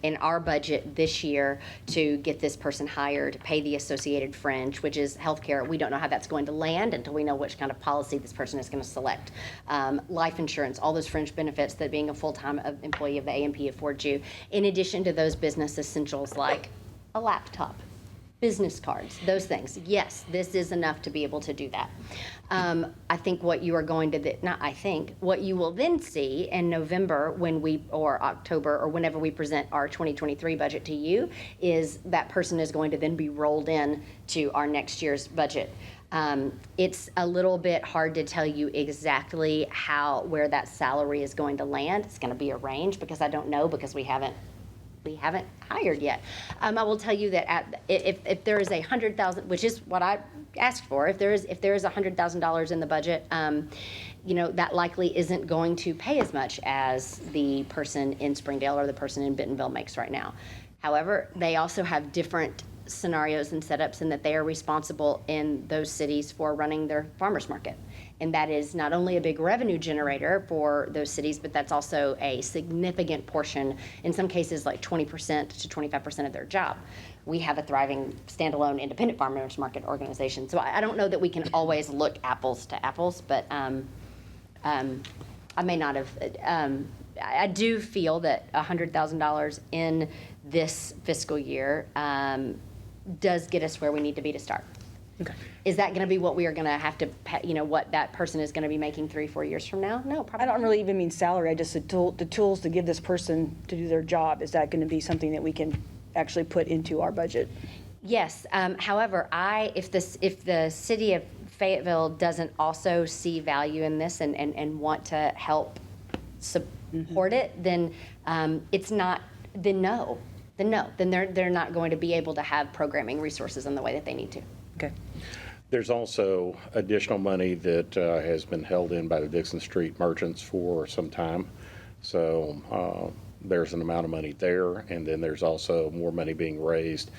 S4: in our budget this year, to get this person hired, pay the associated fringe, which is healthcare? We don't know how that's going to land until we know which kind of policy this person is going to select. Life insurance, all those fringe benefits that being a full-time employee of the AMP affords you, in addition to those business essentials like a laptop, business cards, those things. Yes, this is enough to be able to do that. I think what you are going to, what you will then see in November or October, or whenever we present our 2023 budget to you, is that person is going to then be rolled in to our next year's budget. It's a little bit hard to tell you exactly where that salary is going to land. It's going to be a range because I don't know, because we haven't hired yet. I will tell you that if there is $100,000, which is what I asked for, if there is $100,000 in the budget, that likely isn't going to pay as much as the person in Springdale or the person in Bentonville makes right now. However, they also have different scenarios and setups in that they are responsible in those cities for running their farmers market. And that is not only a big revenue generator for those cities, but that's also a significant portion, in some cases like 20% to 25% of their job. We have a thriving standalone independent farmers market organization. So I don't know that we can always look apples to apples, but I may not have. I do feel that $100,000 in this fiscal year does get us where we need to be to start.
S9: Okay.
S4: Is that going to be what we are going to have to, what that person is going to be making 3-4 years from now? No, probably
S9: I don't
S4: not.
S9: really even mean salary, I just, the tools to give this person to do their job, is that going to be something that we can actually put into our budget?
S4: Yes. However, if the city of Fayetteville doesn't also see value in this and want to help support it, then it's not. Then no. Then they're not going to be able to have programming resources in the way that they need to.
S9: Okay.
S1: There's also additional money that has been held in by the Dixon Street merchants for some time. So there's an amount of money there, and then there's also more money being raised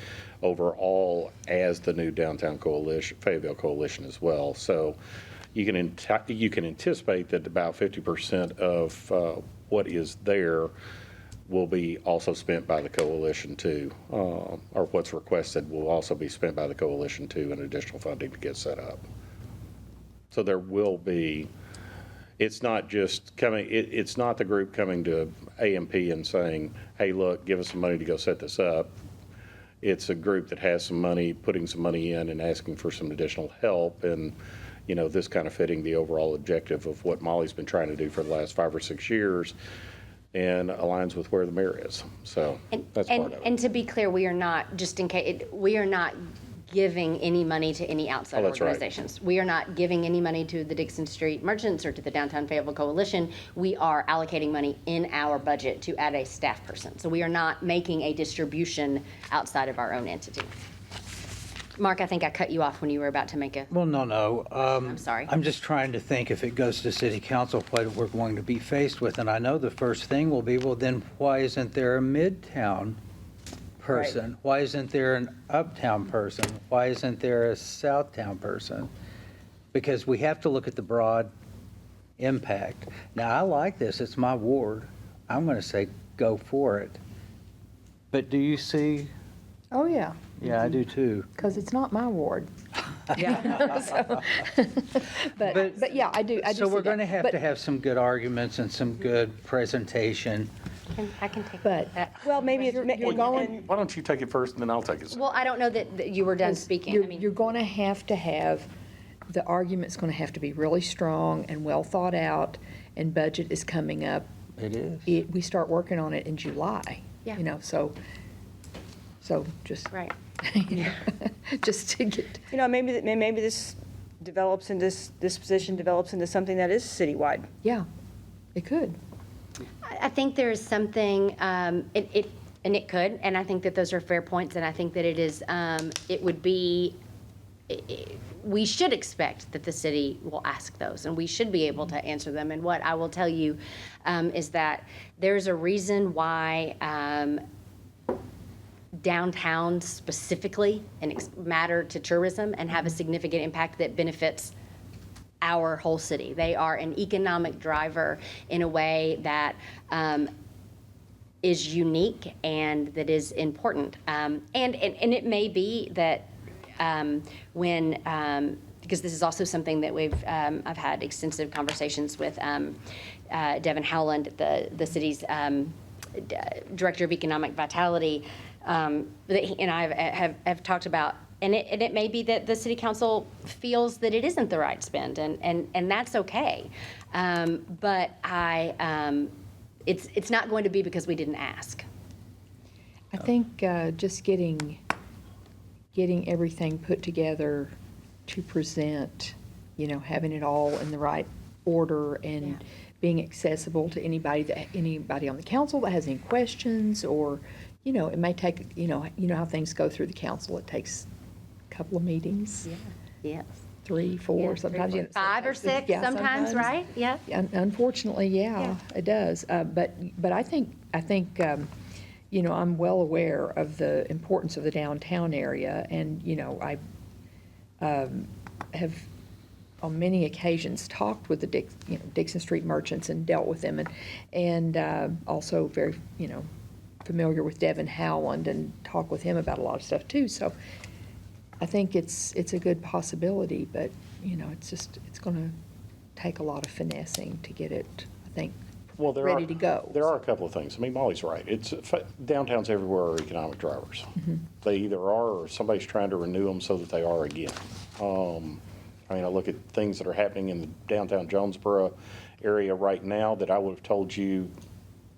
S1: overall as the new downtown coalition, Fayetteville coalition as well. So you can anticipate that about 50% of what is there will be also spent by the coalition too, or what's requested will also be spent by the coalition too, in additional funding to get set up. So there will be, it's not just coming, it's not the group coming to AMP and saying, hey, look, give us some money to go set this up. It's a group that has some money, putting some money in and asking for some additional help, and this kind of fitting the overall objective of what Molly's been trying to do for the last 5 or 6 years, and aligns with where the mayor is. So that's part of it.
S4: And to be clear, we are not, just in case, we are not giving any money to any outside
S1: that's right.
S4: organizations. We are not giving any money to the Dixon Street merchants or to the Downtown Fayetteville Coalition. We are allocating money in our budget to add a staff person. So we are not making a distribution outside of our own entity. Mark, I think I cut you off when you were about to make a.
S3: Well, no.
S4: I'm sorry.
S3: I'm just trying to think, if it goes to city council, what we're going to be faced with. And I know the first thing will be, well, then why isn't there a midtown person? Why isn't there an uptown person? Why isn't there a southtown person? Because we have to look at the broad impact. Now, I like this. It's my ward. I'm going to say go for it. But do you see?
S2: Oh, yeah,
S3: Yeah, I do too.
S2: because it's not my ward. But yeah, I do
S3: So
S2: see
S3: we're
S2: that.
S3: going to
S2: But-
S3: have some good arguments and some good presentation.
S4: I can take
S2: But-
S4: that.
S9: Well, maybe it's,
S2: You're going,
S1: Why don't you take it first, and then I'll take it?
S4: Well, I don't know that you were done speaking. I
S2: you're
S4: mean,
S2: going to have, the argument's going to have to be really strong and well thought out, and budget is coming up
S3: It is.
S2: we start working on it in July.
S4: Yeah.
S2: You know, so just,
S4: Right.
S2: you know, just to get,
S9: You know, maybe this develops into, this position develops into something that is citywide.
S2: yeah, it could.
S4: I think there is something, and it could, and I think that those are fair points, and I think that it is, it would be, we should expect that the city will ask those, and we should be able to answer them. And what I will tell you is that there's a reason why downtowns specifically matter to tourism and have a significant impact that benefits our whole city. They are an economic driver in a way that is unique and that is important. And it may be that because this is also something that I've had extensive conversations with Devin Howland, the city's Director of Economic Vitality, that he and I have talked about. And it may be that the city council feels that it isn't the right spend, and that's okay. But it's not going to be because we didn't ask.
S2: I think just getting everything put together to present, you know, having it all in the right order and
S4: Yeah.
S2: being accessible to anybody on the council that has any questions, or, you know, it may take, you know how things go through the council. It takes a couple of meetings,
S4: Yes.
S2: 3, 4, sometimes, you know,
S4: 5 or 6
S2: yeah,
S4: sometimes, right? Yeah.
S2: Unfortunately, yeah, it does. But I think you know, I'm well aware of the importance of the downtown area, and, you know, I have on many occasions talked with the Dixon Street merchants and dealt with them, and also very, you know, familiar with Devin Howland and talk with him about a lot of stuff too. So I think it's a good possibility, but, you know, it's going to take a lot of finessing to get it, I think,
S1: Well,
S2: ready to go.
S1: There are a couple of things. I mean, Molly's right. Downtowns everywhere are economic drivers. They either are, or somebody's trying to renew them so that they are again. I mean, I look at things that are happening in the downtown Jonesboro area right now that I would have told you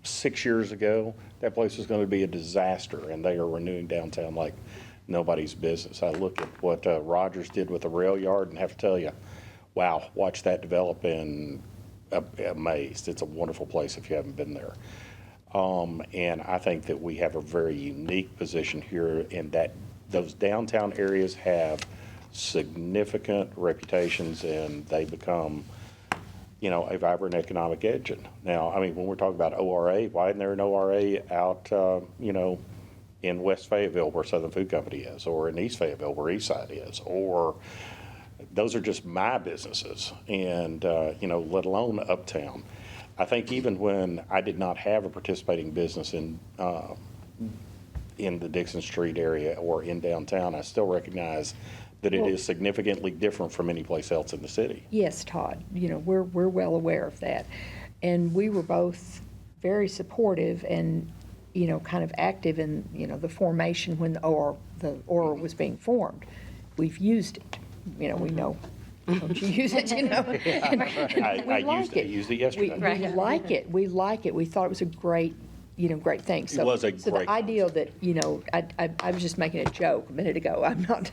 S1: 6 years ago that place was going to be a disaster, and they are renewing downtown like nobody's business. I look at what Rogers did with the rail yard and have to tell you, wow, watch that develop, and amazed. It's a wonderful place if you haven't been there. And I think that we have a very unique position here in that those downtown areas have significant reputations, and they become, you know, a vibrant economic engine. Now, I mean, when we're talking about ORA, why isn't there an ORA out, you know, in West Fayetteville where Southern Food Company is, or in East Fayetteville where Eastside is, or those are just my businesses, and, you know, let alone uptown. I think even when I did not have a participating business in the Dixon Street area or in downtown, I still recognize that it is significantly different from any place else in the city.
S2: Yes, Todd, you know, we're well aware of that. And we were both very supportive and, you know, kind of active in, you know, the formation when the OR was being formed. We've used it, you know, we know, don't you use it, you know?
S1: I used it yesterday.
S2: We like it, we thought it was a great, you know, great thing. So,
S1: It was a
S2: so
S1: great
S2: the idea that, you know, I was just making a joke a minute ago. I'm not,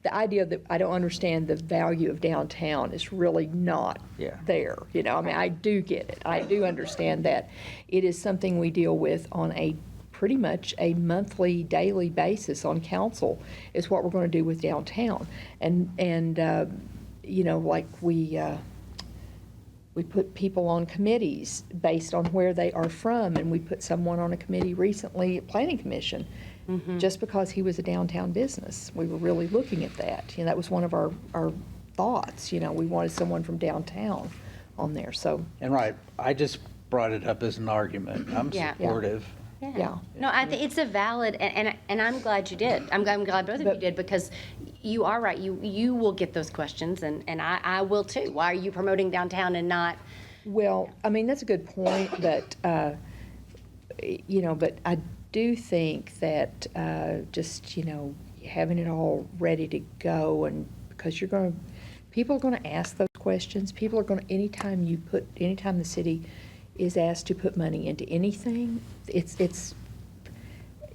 S2: the idea that I don't understand the value of downtown is really not
S3: Yeah.
S2: there. You know, I mean, I do get it. I do understand that it is something we deal with on a pretty much a monthly, daily basis on council is what we're going to do with downtown. And you know, like we put people on committees based on where they are from, and we put someone on a committee recently, Planning Commission, just because he was a downtown business. We were really looking at that. You know, that was one of our thoughts. You know, we wanted someone from downtown on there. So
S3: And right, I just brought it up as an argument. I'm
S4: Yeah.
S3: supportive.
S2: yeah.
S4: No, I think it's a valid, and I'm glad you did. I'm glad both of you did, because you are right. You will get those questions, and I will too. Why are you promoting downtown and not?
S2: Well, I mean, that's a good point, but, you know, but I do think that just, you know, having it all ready to go, and because people are going to ask those questions. People are going to, anytime the city, is asked to put money into anything, it's,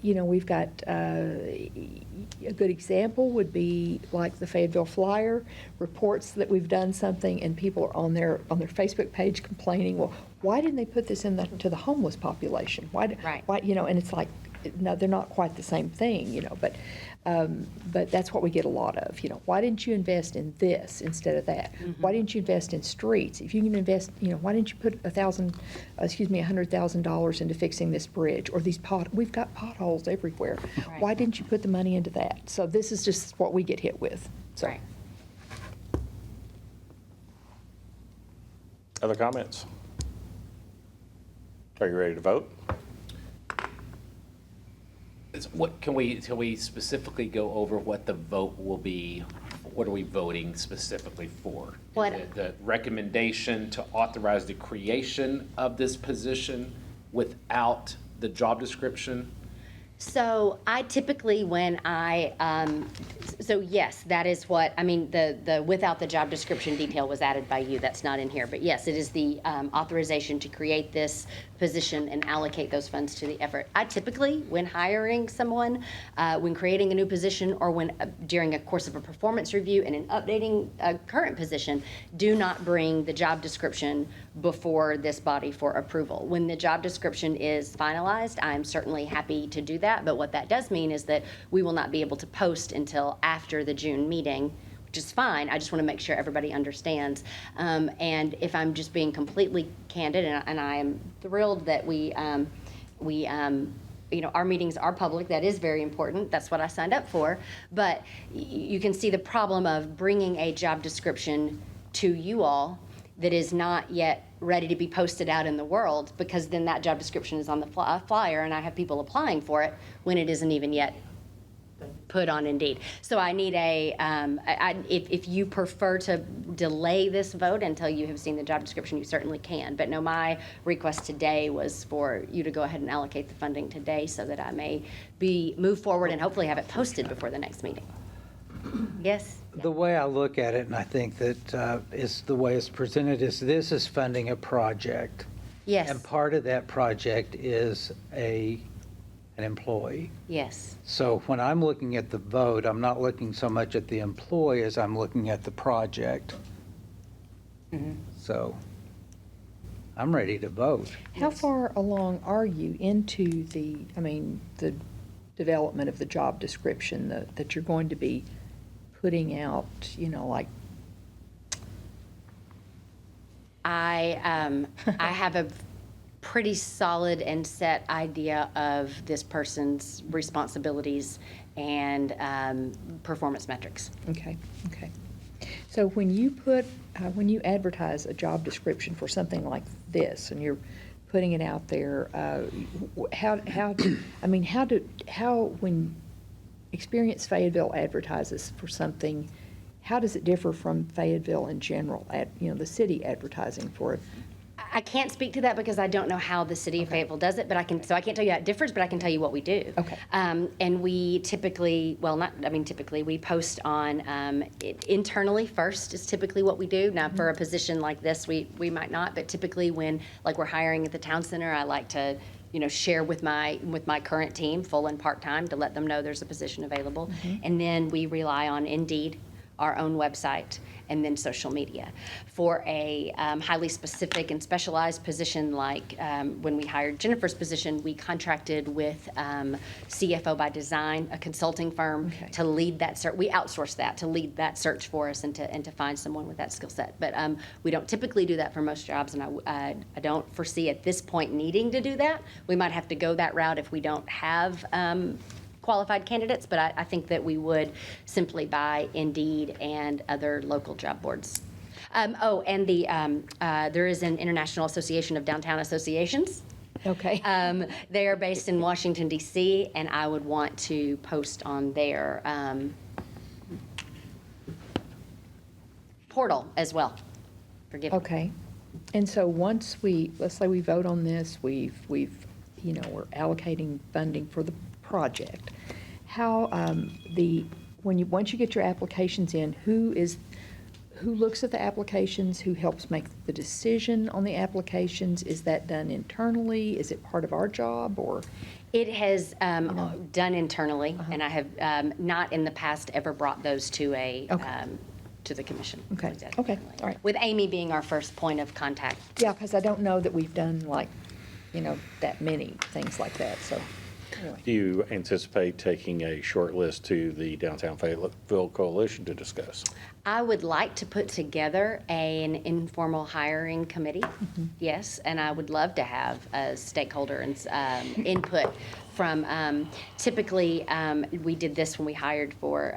S2: you know, we've got, a good example would be like the Fayetteville Flyer reports that we've done something and people are on their Facebook page complaining, well, why didn't they put this to the homeless population?
S4: Right.
S2: Why, you know, and it's like, no, they're not quite the same thing, you know, but that's what we get a lot of, you know. Why didn't you invest in this instead of that? Why didn't you invest in streets? If you can invest, you know, why didn't you put $100,000 into fixing this bridge or we've got potholes everywhere.
S4: Right.
S2: Why didn't you put the money into that? So this is just what we get hit with. So.
S4: Right.
S1: Other comments? Are you ready to vote?
S8: What, can we specifically go over what the vote will be? What are we voting specifically for?
S4: What-
S8: Is it the recommendation to authorize the creation of this position without the job description?
S4: So I typically, when so yes, that is what, I mean, the without the job description detail was added by you, that's not in here. But yes, it is the authorization to create this position and allocate those funds to the effort. I typically, when hiring someone, when creating a new position, or when during a course of a performance review and in updating a current position, do not bring the job description before this body for approval. When the job description is finalized, I'm certainly happy to do that, but what that does mean is that we will not be able to post until after the June meeting, which is fine. I just want to make sure everybody understands. And if I'm just being completely candid, and I am thrilled that we you know, our meetings are public. That is very important. That's what I signed up for. But you can see the problem of bringing a job description to you all that is not yet ready to be posted out in the world, because then that job description is on the flyer and I have people applying for it when it isn't even yet put on Indeed. So I need if you prefer to delay this vote until you have seen the job description, you certainly can. But no, my request today was for you to go ahead and allocate the funding today so that I may move forward and hopefully have it posted before the next meeting. Yes?
S3: The way I look at it, and I think that is the way it's presented, is this is funding a project.
S4: Yes.
S3: And part of that project is an employee.
S4: Yes.
S3: So when I'm looking at the vote, I'm not looking so much at the employee as I'm looking at the project. So I'm ready to vote.
S2: How far along are you into the development of the job description that you're going to be putting out, you know, like?
S4: I have a pretty solid and set idea of this person's responsibilities and performance metrics.
S2: Okay. So when you advertise a job description for something like this and you're putting it out there, when Experience Fayetteville advertises for something, how does it differ from Fayetteville in general, the city advertising for it?
S4: I can't speak to that because I don't know how the city of Fayetteville does it, but I can't tell you how it differs, but I can tell you what we do.
S2: Okay.
S4: And we typically, we post on, internally first is typically what we do. Now, for a position like this, we might not, but typically when, like, we're hiring at the town center, I like to, share with my current team, full and part-time, to let them know there's a position available. And then we rely on Indeed, our own website, and then social media. For a highly specific and specialized position, like when we hired Jennifer's position, we contracted with CFO by Design, a consulting firm, to lead that search. We outsourced that to lead that search for us and to find someone with that skill set. But we don't typically do that for most jobs, and I don't foresee at this point needing to do that. We might have to go that route if we don't have qualified candidates, but I think that we would simply by Indeed and other local job boards. And there is an International Association of Downtown Associations.
S2: Okay.
S4: They are based in Washington, D.C., and I would want to post on their portal as well. Forgive me.
S2: Okay. And so once let's say we vote on this, we're allocating funding for the project. How once you get your applications in, who who looks at the applications? Who helps make the decision on the applications? Is that done internally? Is it part of our job, or?
S4: It has done internally, and I have not in the past ever brought those to
S2: Okay.
S4: to the commission.
S2: Okay,
S4: We did
S2: okay,
S4: internally.
S2: all right.
S4: With Amy being our first point of contact.
S2: Yeah, because I don't know that we've done like, that many things like that, so, anyway.
S1: Do you anticipate taking a short list to the Downtown Fayetteville Coalition to discuss?
S4: I would like to put together an informal hiring committee, yes, and I would love to have a stakeholder and input from, typically, we did this when we hired for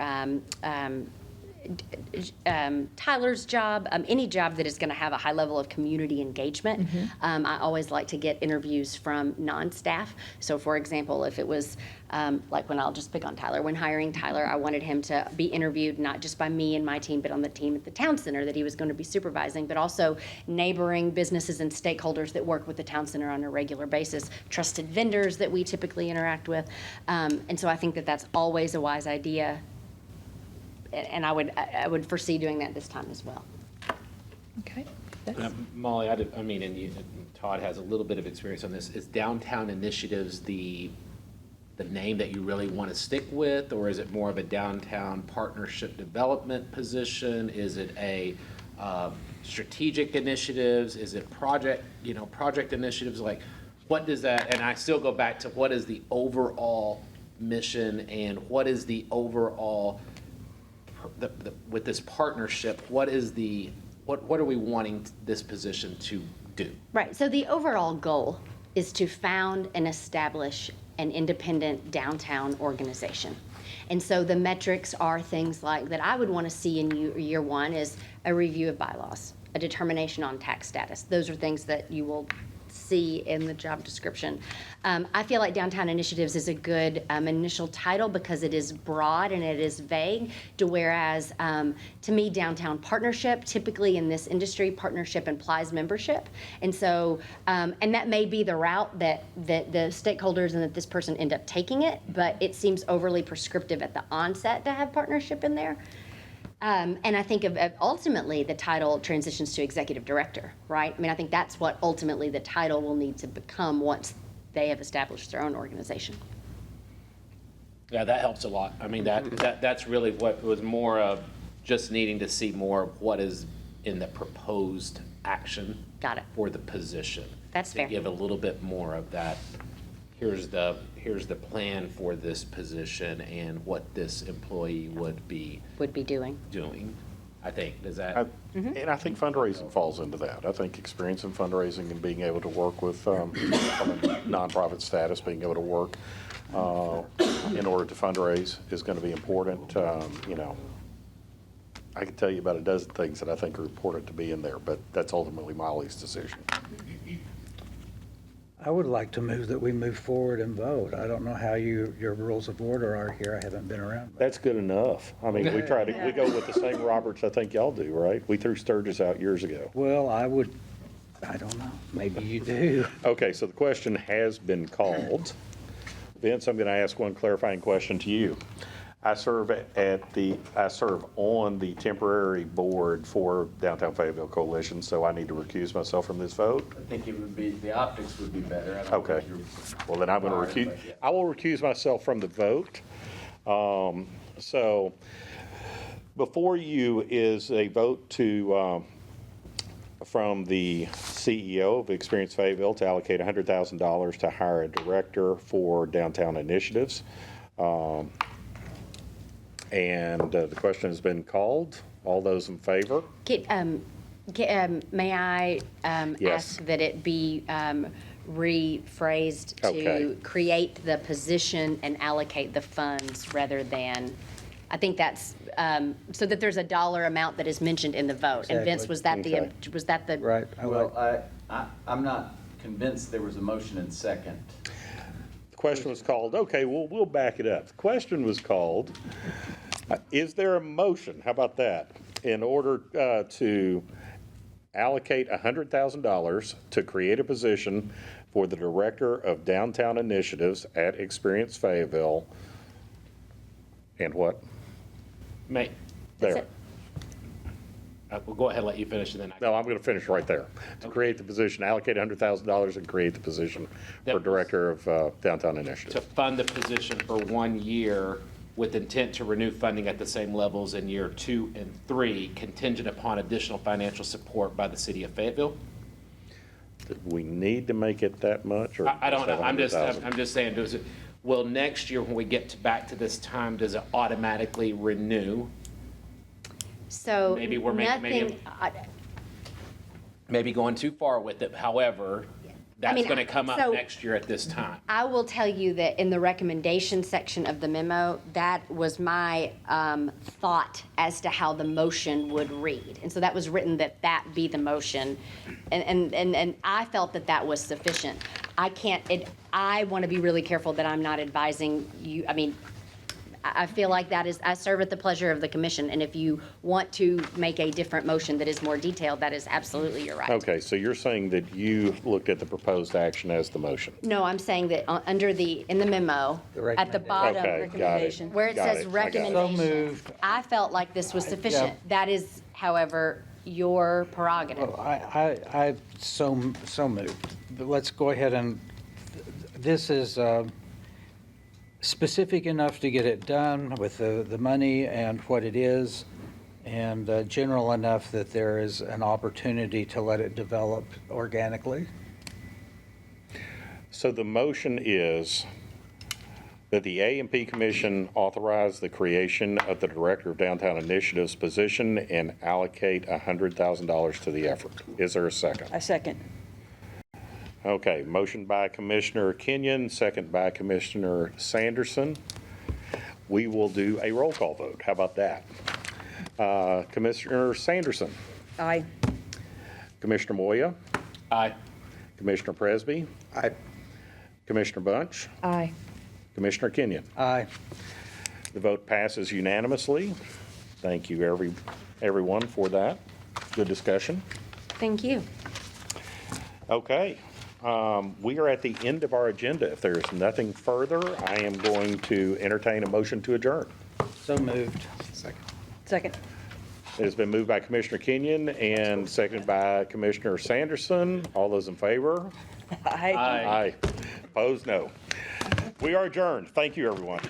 S4: Tyler's job, any job that is going to have a high level of community engagement. I always like to get interviews from non-staff. So for example, if it was like when I'll just pick on Tyler, when hiring Tyler, I wanted him to be interviewed not just by me and my team, but on the team at the town center that he was going to be supervising, but also neighboring businesses and stakeholders that work with the town center on a regular basis, trusted vendors that we typically interact with. And so I think that that's always a wise idea. And I would foresee doing that this time as well.
S2: Okay. That's-
S8: Molly, and Todd has a little bit of experience on this. Is Downtown Initiatives the name that you really want to stick with, or is it more of a downtown partnership development position? Is it a strategic initiatives? Is it project initiatives? Like, what does that? And I still go back to what is the overall mission and what is the overall with this partnership, what are we wanting this position to do?
S4: Right, so the overall goal is to found and establish an independent downtown organization. And so the metrics are things like that I would want to see in year one is a review of bylaws, a determination on tax status. Those are things that you will see in the job description. I feel like Downtown Initiatives is a good initial title because it is broad and it is vague, whereas to me, Downtown Partnership, typically in this industry, partnership implies membership. And so, and that may be the route that the stakeholders and that this person end up taking it, but it seems overly prescriptive at the onset to have partnership in there. And I think of ultimately the title transitions to executive director, right? I mean, I think that's what ultimately the title will need to become once they have established their own organization.
S8: Yeah, that helps a lot. I mean, that's really what was more of just needing to see more of what is in the proposed action.
S4: Got it.
S8: For the position.
S4: That's fair.
S8: To give a little bit more of that, here's the plan for this position and what this employee would be
S4: doing.
S8: I think, does that?
S1: And I think fundraising falls into that. I think experience in fundraising and being able to work with, from a nonprofit status, being able to work in order to fundraise is going to be important. I could tell you about a dozen things that I think are important to be in there, but that's ultimately Molly's decision.
S3: I would like to move that we move forward and vote. I don't know how your rules of order are here. I haven't been around.
S1: That's good enough. I mean, we go with the same Roberts I think y'all do, right? We threw Sturgis out years ago.
S3: Well, I don't know. Maybe you do.
S1: Okay, so the question has been called. Vince, I'm going to ask one clarifying question to you. I serve on the temporary board for Downtown Fayetteville Coalition, so I need to recuse myself from this vote.
S11: I think it would be, the optics would be better. I don't
S1: Okay.
S11: think you're-
S1: Well, then I'm going to recuse,
S11: But yeah.
S1: I will recuse myself from the vote. So before you is a vote to, from the CEO of Experience Fayetteville to allocate $100,000 to hire a director for downtown initiatives. And the question has been called. All those in favor?
S4: May I
S1: Yes.
S4: ask that it be rephrased to
S1: Okay.
S4: create the position and allocate the funds rather than, I think that's, so that there's a dollar amount that is mentioned in the vote. And Vince,
S3: Exactly.
S4: was that the?
S3: Right.
S11: Well, I'm not convinced there was a motion and second.
S1: The question was called, okay, we'll back it up. The question was called, is there a motion, how about that, in order to allocate $100,000 to create a position for the Director of Downtown Initiatives at Experience Fayetteville, and what?
S8: May,
S1: There.
S8: We'll go ahead and let you finish and then I.
S1: No, I'm going to finish right there. To create the position, allocate $100,000 and create the position
S8: That
S1: for
S8: was-
S1: Director of Downtown
S8: To
S1: Initiative.
S8: fund the position for 1 year with intent to renew funding at the same levels in year 2 and 3, contingent upon additional financial support by the city of Fayetteville.
S1: Do we need to make it that much? Or
S8: I don't know, I'm just
S1: $700,000?
S8: saying, will next year, when we get back to this time, does it automatically renew?
S4: So
S8: Maybe we're making- Maybe going too far with it, however, that's
S4: mean,
S8: gonna come up
S4: so-
S8: next year at this time.
S4: I will tell you that in the recommendation section of the memo, that was my thought as to how the motion would read. And so that was written that that be the motion. And I felt that that was sufficient. I want to be really careful that I'm not advising you, I feel like that is, I serve at the pleasure of the commission, and if you want to make a different motion that is more detailed, that is absolutely your right.
S1: Okay, so you're saying that you looked at the proposed action as the motion?
S4: No, I'm saying that in the memo,
S3: The
S4: at the bottom,
S1: Okay, got it.
S4: where it
S1: Got
S4: says
S1: it. I got it.
S3: So
S4: recommendation,
S3: moved.
S4: I felt like this was sufficient. That is, however, your prerogative.
S3: Well, I so moved. But let's go ahead and, this is specific enough to get it done with the money and what it is, and general enough that there is an opportunity to let it develop organically.
S1: So the motion is that the A&P Commission authorize the creation of the Director of Downtown Initiatives position and allocate $100,000 to the effort. Is there a second?
S9: I second.
S1: Okay, motion by Commissioner Kenyon, second by Commissioner Sanderson. We will do a roll call vote. How about that? Commissioner Sanderson,
S9: Aye.
S1: Commissioner Moya,
S8: Aye.
S1: Commissioner Presby,
S6: I,
S1: Commissioner Bunch,
S2: Aye.
S1: Commissioner Kenyon.
S3: Aye.
S1: The vote passes unanimously. Thank you, everyone, for that. Good discussion.
S4: Thank you.
S1: Okay, we are at the end of our agenda. If there's nothing further, I am going to entertain a motion to adjourn.
S3: So moved.
S9: Second.
S1: It has been moved by Commissioner Kenyon and seconded by Commissioner Sanderson. All those in favor?
S9: Aye.
S1: Aye. Opposed? No. We are adjourned. Thank you, everyone.